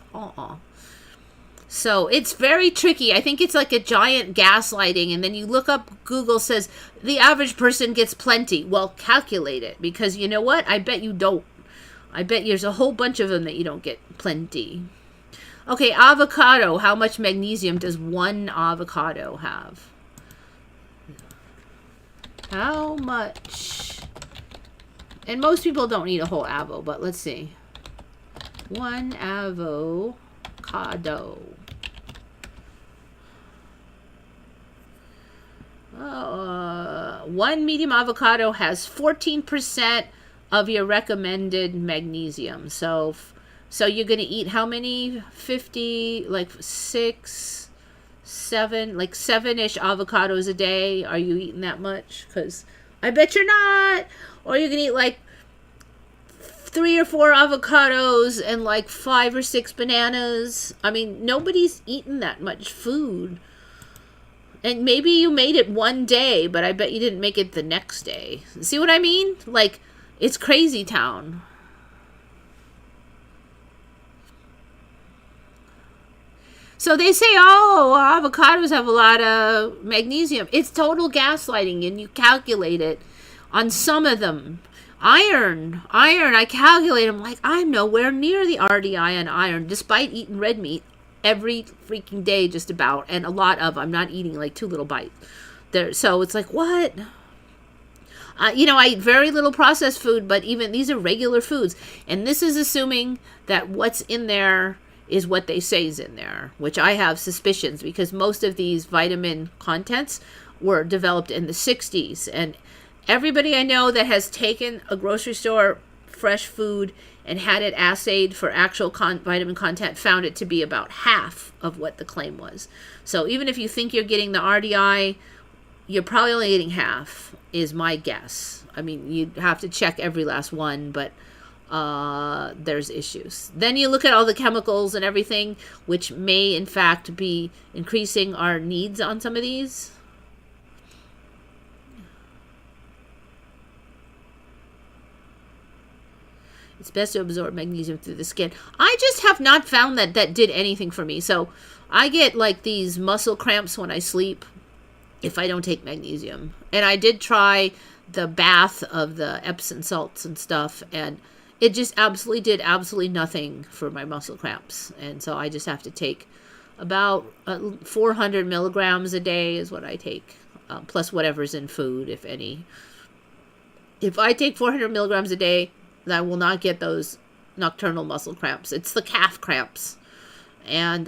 So it's very tricky. I think it's like a giant gaslighting. And then you look up, Google says, the average person gets plenty. Well, calculate it. Because you know what? I bet you don't. I bet there's a whole bunch of them that you don't get plenty. Okay, avocado. How much magnesium does one avocado have? How much? And most people don't eat a whole avo, but let's see. One avocado. One medium avocado has 14% of your recommended magnesium. So you're going to eat how many? 50, like 6, 7, like 7-ish avocados a day. Are you eating that much? Because I bet you're not. Or you're going to eat like 3 or 4 avocados and like 5 or 6 bananas. I mean, nobody's eating that much food. And maybe you made it one day, but I bet you didn't make it the next day. See what I mean? Like, it's crazy town. So they say, oh, avocados have a lot of magnesium. It's total gaslighting, and you calculate it on some of them. Iron, I calculate them like I'm nowhere near the RDI on iron, despite eating red meat every freaking day just about, and a lot of I'm not eating like 2 little bites there. So it's like, what? You know, I eat very little processed food, but even these are regular foods, and this is assuming that what's in there is what they say is in there, which I have suspicions, because most of these vitamin contents were developed in the 60s, and everybody I know that has taken a grocery store fresh food and had it assayed for actual vitamin content found it to be about half of what the claim was. So even if you think you're getting the RDI, you're probably only getting half, is my guess. I mean, you'd have to check every last one, but there's issues. Then you look at all the chemicals and everything, which may in fact be increasing our needs on some of these. It's best to absorb magnesium through the skin. I just have not found that did anything for me. So I get like these muscle cramps when I sleep if I don't take magnesium. And I did try the bath of the Epsom salts and stuff, and it just did absolutely nothing for my muscle cramps. And so I just have to take about 400 milligrams a day is what I take, plus whatever's in food, if any. If I take 400 milligrams a day, I will not get those nocturnal muscle cramps. It's the calf cramps. And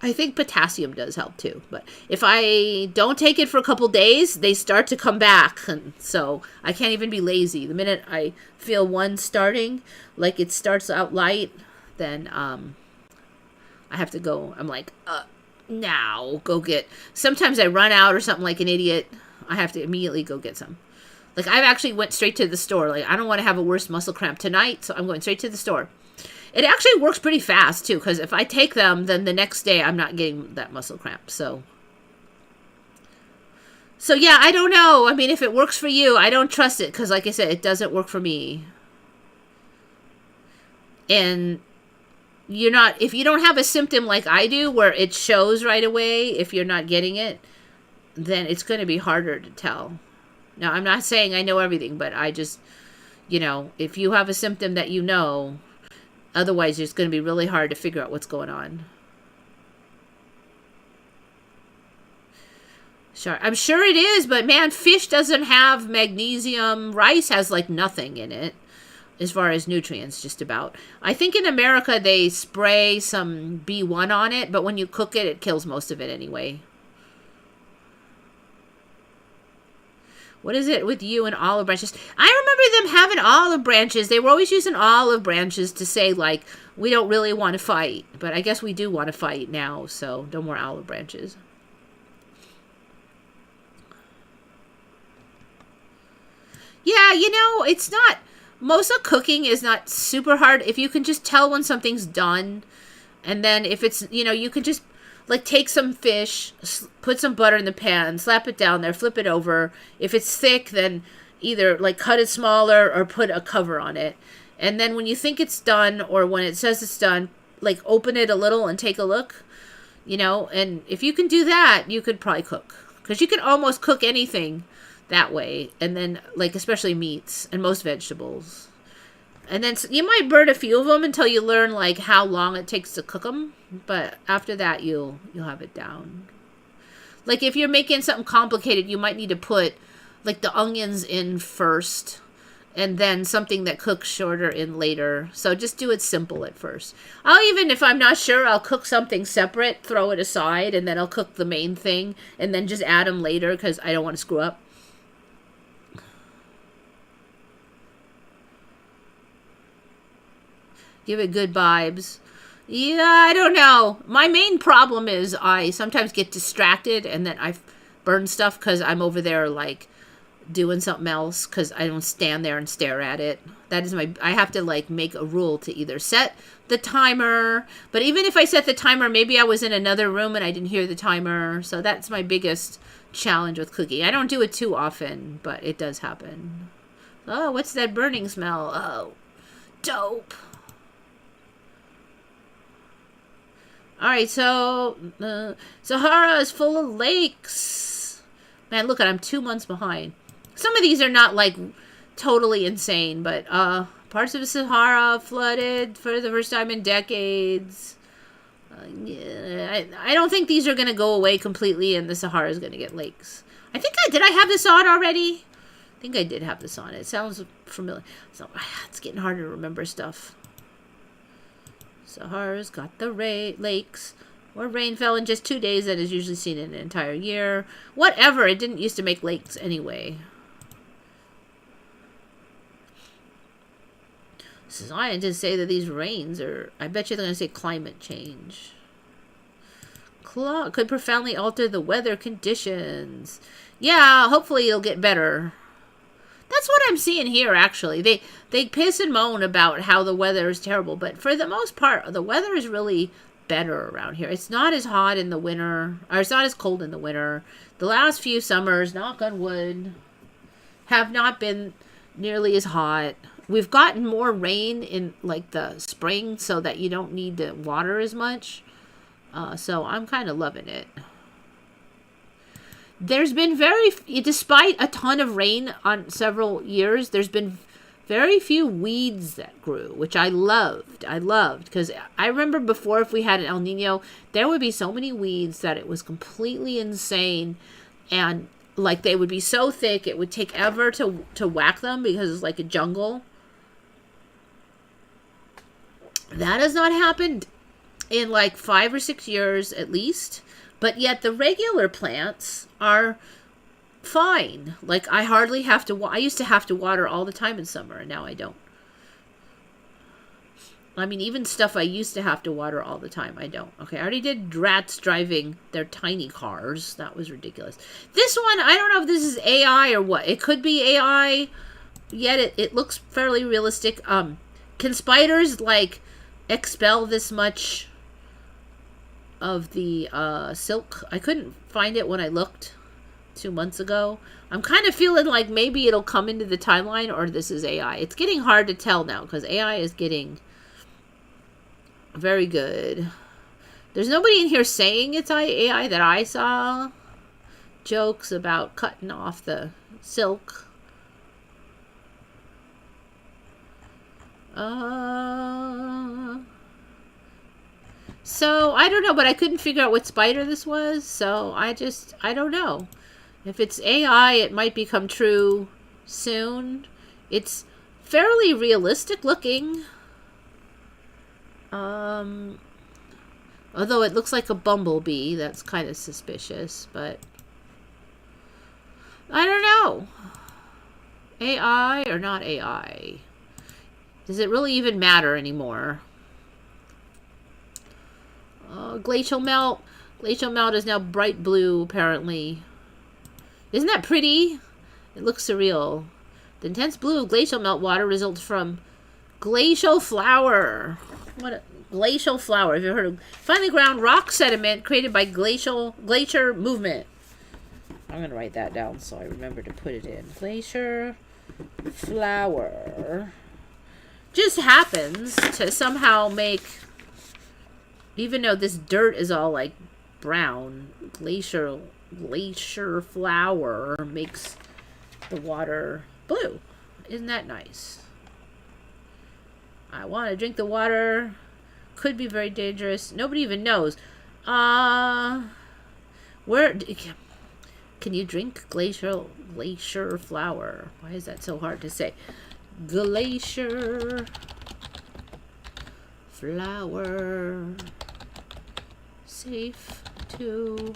I think potassium does help too. But if I don't take it for a couple days, they start to come back. And so I can't even be lazy. The minute I feel one starting, like it starts out light, then I have to go. I'm like, now go get. Sometimes I run out or something like an idiot. I have to immediately go get some. Like, I actually went straight to the store. Like, I don't want to have a worse muscle cramp tonight, so I'm going straight to the store. It actually works pretty fast, too, because if I take them, then the next day I'm not getting that muscle cramp. So So yeah, I don't know. I mean, if it works for you, I don't trust it because, like I said, it doesn't work for me. And you're not, if you don't have a symptom like I do where it shows right away if you're not getting it, then it's going to be harder to tell. Now, I'm not saying I know everything, but I just, if you have a symptom that you know, otherwise it's going to be really hard to figure out what's going on. Sure, I'm sure it is, but man, fish doesn't have magnesium. Rice has like nothing in it as far as nutrients, just about. I think in America they spray some B1 on it, but when you cook it, it kills most of it anyway. What is it with you and olive branches? I remember them having olive branches. They were always using olive branches to say, like, we don't really want to fight. But I guess we do want to fight now, so no more olive branches. Yeah, it's not... Most of cooking is not super hard. If you can just tell when something's done. And then if it's, you can just, like, take some fish, put some butter in the pan, slap it down there, flip it over. If it's thick, then either, like, cut it smaller or put a cover on it. And then when you think it's done or when it says it's done, like, open it a little and take a look. And if you can do that, you could probably cook. Because you can almost cook anything that way. And then, like, especially meats and most vegetables. And then you might burn a few of them until you learn, like, how long it takes to cook them. But after that, you'll have it down. Like, if you're making something complicated, you might need to put, like, the onions in first. And then something that cooks shorter in later. So just do it simple at first. Even if I'm not sure, I'll cook something separate, throw it aside, and then I'll cook the main thing. And then just add them later because I don't want to screw up. Give it good vibes. Yeah, I don't know. My main problem is I sometimes get distracted and then I burn stuff because I'm over there, like, doing something else because I don't stand there and stare at it. That is I have to, like, make a rule to either set the timer. But even if I set the timer, maybe I was in another room and I didn't hear the timer. So that's my biggest challenge with cooking. I don't do it too often, but it does happen. Oh, what's that burning smell? Oh, dope. Alright, so Sahara is full of lakes. Man, look, I'm 2 months behind. Some of these are not, like, totally insane, but parts of the Sahara flooded for the first time in decades. Yeah, I don't think these are going to go away completely and the Sahara is going to get lakes. Did I have this on already? I think I did have this on. It sounds familiar. So it's getting harder to remember stuff. Sahara's got the lakes where rain fell in just 2 days that is usually seen in an entire year. Whatever, it didn't used to make lakes anyway. Scientists say that these rains are, I bet you they're going to say climate change. Could profoundly alter the weather conditions. Yeah, hopefully it'll get better. That's what I'm seeing here, actually. They piss and moan about how the weather is terrible, but for the most part, the weather is really better around here. It's not as hot in the winter, or it's not as cold in the winter. The last few summers, knock on wood, have not been nearly as hot. We've gotten more rain in, like, the spring so that you don't need to water as much. So I'm kind of loving it. There's been despite a ton of rain on several years, there's been very few weeds that grew, which I loved. Because I remember before, if we had an El Nino, there would be so many weeds that it was completely insane. And, like, they would be so thick, it would take ever to whack them because it's like a jungle. That has not happened in, like, 5 or 6 years at least. But yet the regular plants are fine. Like, I hardly have to... I used to have to water all the time in summer, and now I don't. I mean, even stuff I used to have to water all the time, I don't. Okay, I already did rats driving their tiny cars. That was ridiculous. This one, I don't know if this is AI or what. It could be AI, yet it looks fairly realistic. Can spiders, like, expel this much of the silk? I couldn't find it when I looked, 2 months ago. I'm kind of feeling like maybe it'll come into the timeline or this is AI. It's getting hard to tell now because AI is getting very good. There's nobody in here saying it's AI that I saw. Jokes about cutting off the silk. So I don't know, but I couldn't figure out what spider this was. So I don't know. If it's AI, it might become true soon. It's fairly realistic looking. Although it looks like a bumblebee, that's kind of suspicious, but I don't know. AI or not AI? Does it really even matter anymore? Glacial melt. Glacial melt is now bright blue, apparently. Isn't that pretty? It looks surreal. The intense blue of glacial melt water results from glacial flower. What a glacial flower. Have you heard of finely ground rock sediment created by glacier movement? I'm going to write that down so I remember to put it in. Glacier flower. Just happens to somehow make, even though this dirt is all like brown, glacier flower makes the water blue. Isn't that nice? I want to drink the water. Could be very dangerous. Nobody even knows. Where can you drink glacier flower? Why is that so hard to say? Glacier flower. Safe to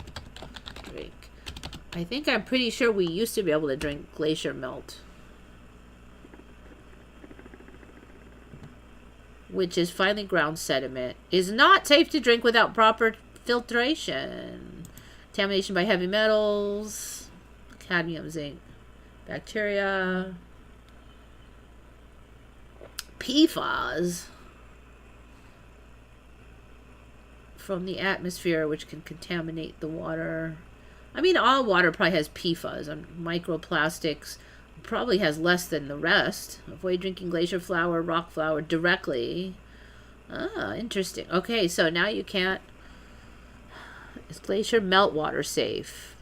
drink. I'm pretty sure we used to be able to drink glacier melt, which is finely ground sediment, is not safe to drink without proper filtration. Contamination by heavy metals, cadmium, zinc, bacteria, PFAS from the atmosphere, which can contaminate the water. I mean, all water probably has PFAS. Microplastics probably has less than the rest. Avoid drinking glacier flower, rock flower directly. Ah, interesting. Okay, so now you can't. Is glacier meltwater safe?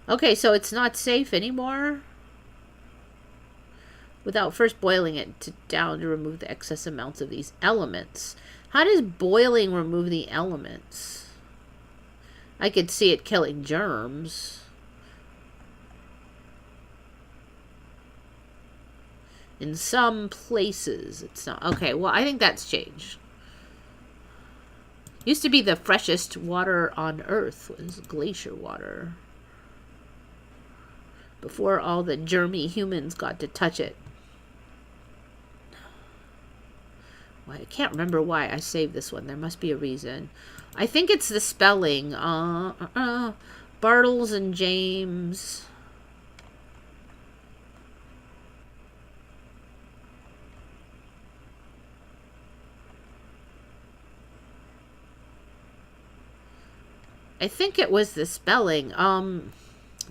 Okay, so it's not safe anymore? Without first boiling it down to remove the excess amounts of these elements. How does boiling remove the elements? I could see it killing germs. In some places, it's not. Okay, well, I think that's changed. Used to be the freshest water on Earth was glacier water. Before all the germy humans got to touch it. Well, I can't remember why I saved this one. There must be a reason. I think it's the spelling. Bartles and James. I think it was the spelling.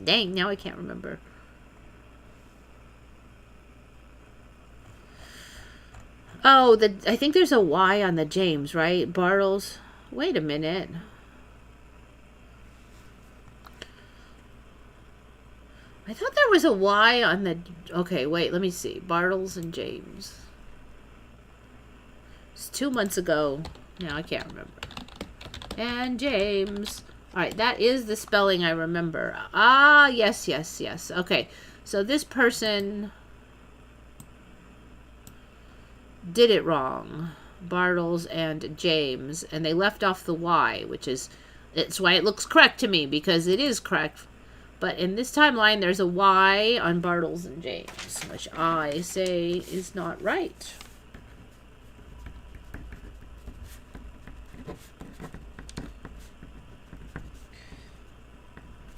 Dang, now I can't remember. Oh, I think there's a Y on the James, right? Bartles. Wait a minute. I thought there was a Y on the... Okay, wait, let me see. Bartles and James. It's 2 months ago. Now I can't remember. And James. Alright, that is the spelling I remember. Ah, yes, yes, yes. Okay, so this person did it wrong. Bartles and James. And they left off the Y, which is... It's why it looks correct to me, because it is correct. But in this timeline, there's a Y on Bartles and James, which I say is not right.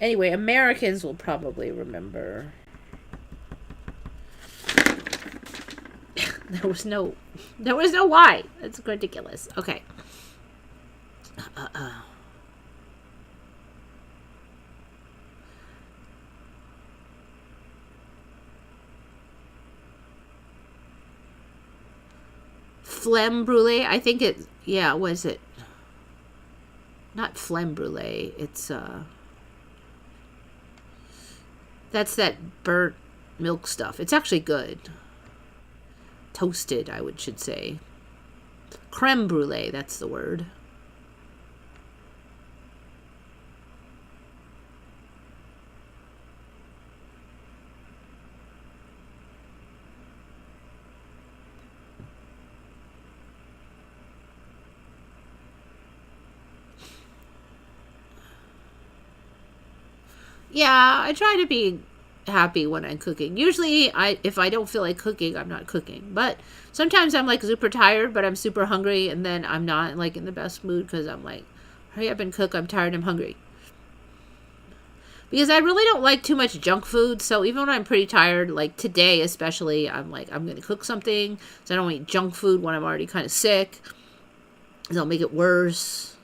Anyway, Americans will probably remember. There was no Y. That's ridiculous. Okay. Flemme brulee. I think it. Yeah, was it? Not flemme brulee. It's that's that burnt milk stuff. It's actually good. Toasted, should say. Creme brulee. That's the word. Yeah, I try to be happy when I'm cooking. Usually, if I don't feel like cooking, I'm not cooking. But sometimes I'm like super tired, but I'm super hungry, and then I'm not like in the best mood because I'm like, hurry up and cook. I'm tired. I'm hungry. Because I really don't like too much junk food. So even when I'm pretty tired, like today especially, I'm like, I'm going to cook something. So I don't eat junk food when I'm already kind of sick. It'll make it worse.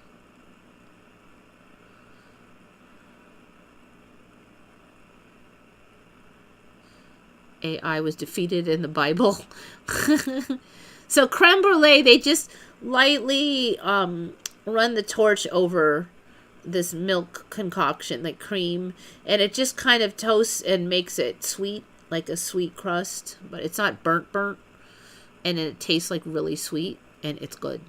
AI was defeated in the Bible. So creme brulee, they just lightly run the torch over this milk concoction, like cream, and it just kind of toasts and makes it sweet, like a sweet crust, but it's not burnt, and it tastes like really sweet, and it's good.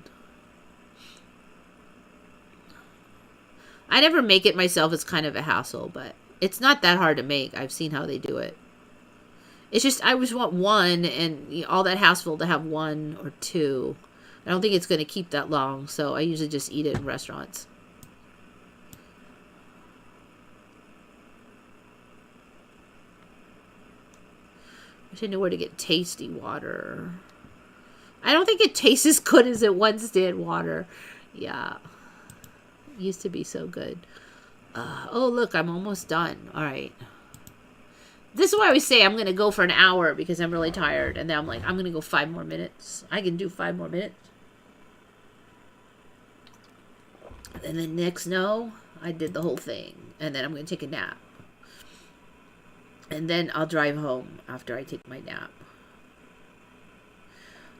I never make it myself. It's kind of a hassle, but it's not that hard to make. I've seen how they do it. It's just, I just want one, and all that hassle to have one or two. I don't think it's going to keep that long, so I usually just eat it in restaurants. I should know where to get tasty water. I don't think it tastes as good as it once did, water. Yeah. It used to be so good. Oh, look, I'm almost done. All right. This is why I always say I'm going to go for an hour because I'm really tired. And then I'm like, I'm going to go 5 more minutes. I can do 5 more minutes. And then next, no, I did the whole thing. And then I'm going to take a nap. And then I'll drive home after I take my nap.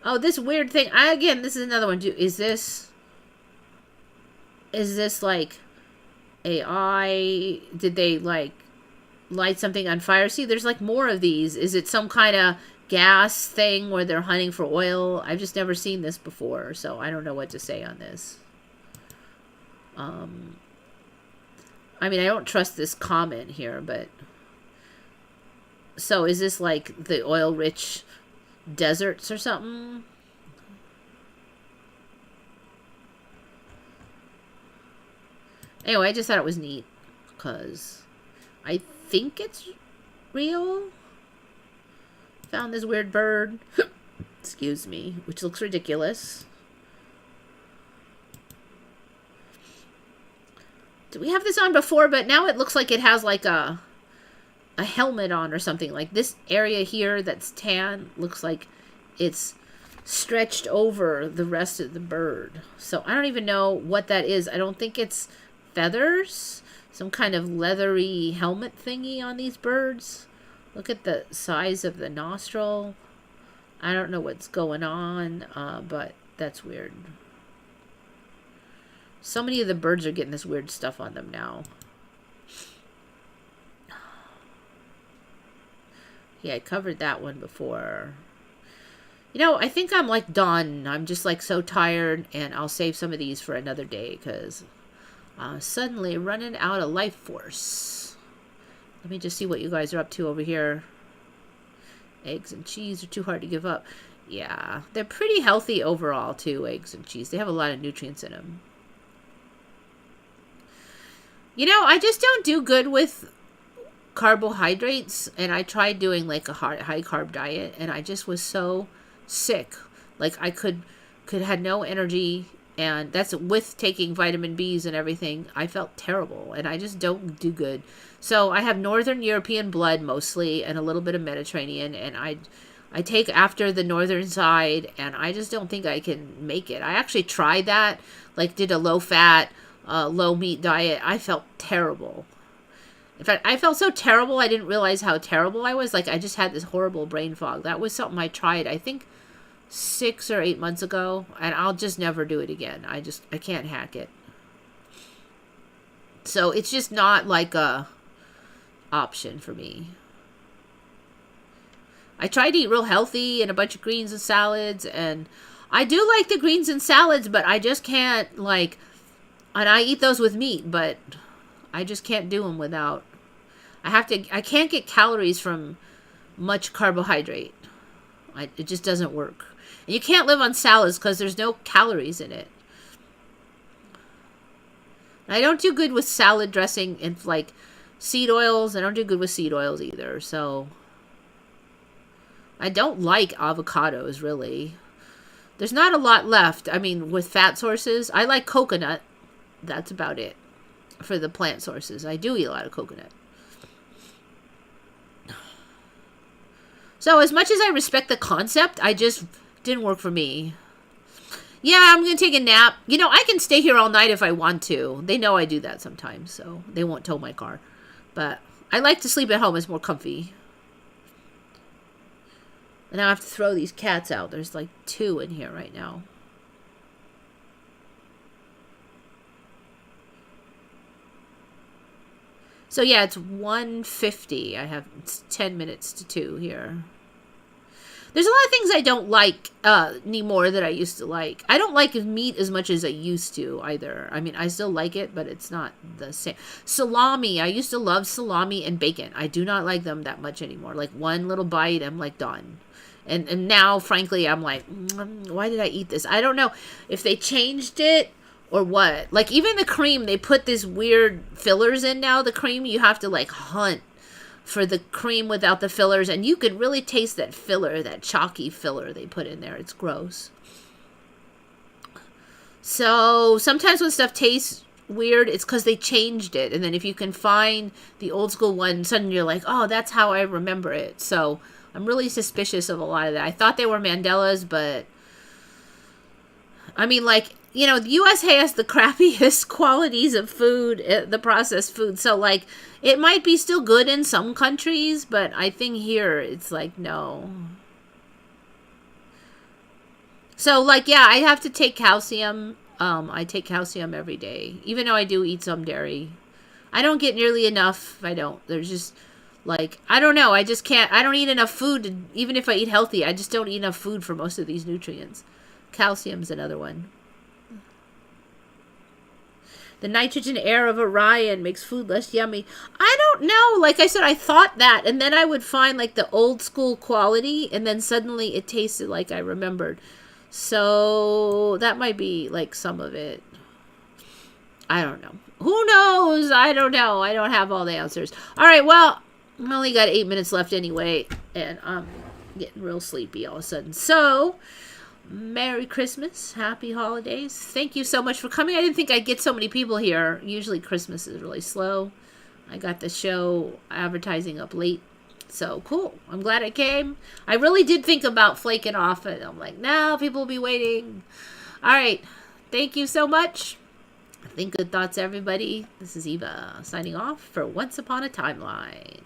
Oh, this weird thing. Again, this is another one. Is this like AI? Did they like light something on fire? See, there's like more of these. Is it some kind of gas thing where they're hunting for oil? I've just never seen this before, so I don't know what to say on this. I mean, I don't trust this comment here, but so is this like the oil-rich deserts or something? Anyway, I just thought it was neat because I think it's real. Found this weird bird. Excuse me, which looks ridiculous. Did we have this on before? But now it looks like it has like a helmet on or something. Like this area here that's tan looks like it's stretched over the rest of the bird. So I don't even know what that is. I don't think it's feathers. Some kind of leathery helmet thingy on these birds. Look at the size of the nostril. I don't know what's going on, but that's weird. So many of the birds are getting this weird stuff on them now. Yeah, I covered that one before. You know, I think I'm like done. I'm just like so tired, and I'll save some of these for another day because I'm suddenly running out of life force. Let me just see what you guys are up to over here. Eggs and cheese are too hard to give up. Yeah, they're pretty healthy overall too, eggs and cheese. They have a lot of nutrients in them. You know, I just don't do good with carbohydrates, and I tried doing like a high carb diet, and I just was so sick. Like I had no energy, and that's with taking vitamin B's and everything. I felt terrible, and I just don't do good. So I have Northern European blood mostly, and a little bit of Mediterranean, and I take after the northern side, and I just don't think I can make it. I actually tried that, like did a low-fat, low-meat diet. I felt terrible. In fact, I felt so terrible, I didn't realize how terrible I was. Like, I just had this horrible brain fog. That was something I tried, I think, 6 or 8 months ago, and I'll just never do it again. I can't hack it. So it's just not like a option for me. I try to eat real healthy and a bunch of greens and salads, and I do like the greens and salads, but I just can't, like, and I eat those with meat, but I just can't do them without, I can't get calories from much carbohydrate. It just doesn't work. And you can't live on salads because there's no calories in it. I don't do good with salad dressing and, like, seed oils. I don't do good with seed oils either, so I don't like avocados, really. There's not a lot left. I mean, with fat sources, I like coconut. That's about it for the plant sources. I do eat a lot of coconut. So as much as I respect the concept, I just didn't work for me. Yeah, I'm going to take a nap. You know, I can stay here all night if I want to. They know I do that sometimes, so they won't tow my car. But I like to sleep at home. It's more comfy. And I have to throw these cats out. There's like 2 in here right now. So yeah, it's 1:50. I have 10 minutes to 2 here. There's a lot of things I don't like anymore that I used to like. I don't like meat as much as I used to either. I mean, I still like it, but it's not the same. Salami. I used to love salami and bacon. I do not like them that much anymore. Like one little bite, I'm like done. And now, frankly, I'm like, why did I eat this? I don't know if they changed it or what. Like, even the cream, they put this weird fillers in now. The cream, you have to, like, hunt for the cream without the fillers. And you can really taste that filler, that chalky filler they put in there. It's gross. So, sometimes when stuff tastes weird, it's because they changed it. And then if you can find the old school one, suddenly you're like, oh, that's how I remember it. So I'm really suspicious of a lot of that. I thought they were Mandelas, but I mean, like, you know, the U.S. has the crappiest qualities of food, the processed food. So, like, it might be still good in some countries, but I think here it's like, no. So, like, yeah, I have to take calcium. I take calcium every day, even though I do eat some dairy. I don't get nearly enough. I don't. There's just, like, I don't know. I just can't. I don't eat enough food. Even if I eat healthy, I just don't eat enough food for most of these nutrients. Calcium's another one. The nitrogen air of Orion makes food less yummy. I don't know. Like I said, I thought that. And then I would find, like, the old school quality. And then suddenly it tasted like I remembered. So that might be, like, some of it. I don't know. Who knows? I don't know. I don't have all the answers. All right, well, I only got 8 minutes left anyway. And I'm getting real sleepy all of a sudden. So, Merry Christmas. Happy holidays. Thank you so much for coming. I didn't think I'd get so many people here. Usually Christmas is really slow. I got the show advertising up late. So, cool. I'm glad I came. I really did think about flaking off, and I'm like, no, people will be waiting. All right. Thank you so much. Think good thoughts, everybody. This is Eva signing off for Once Upon a Timeline.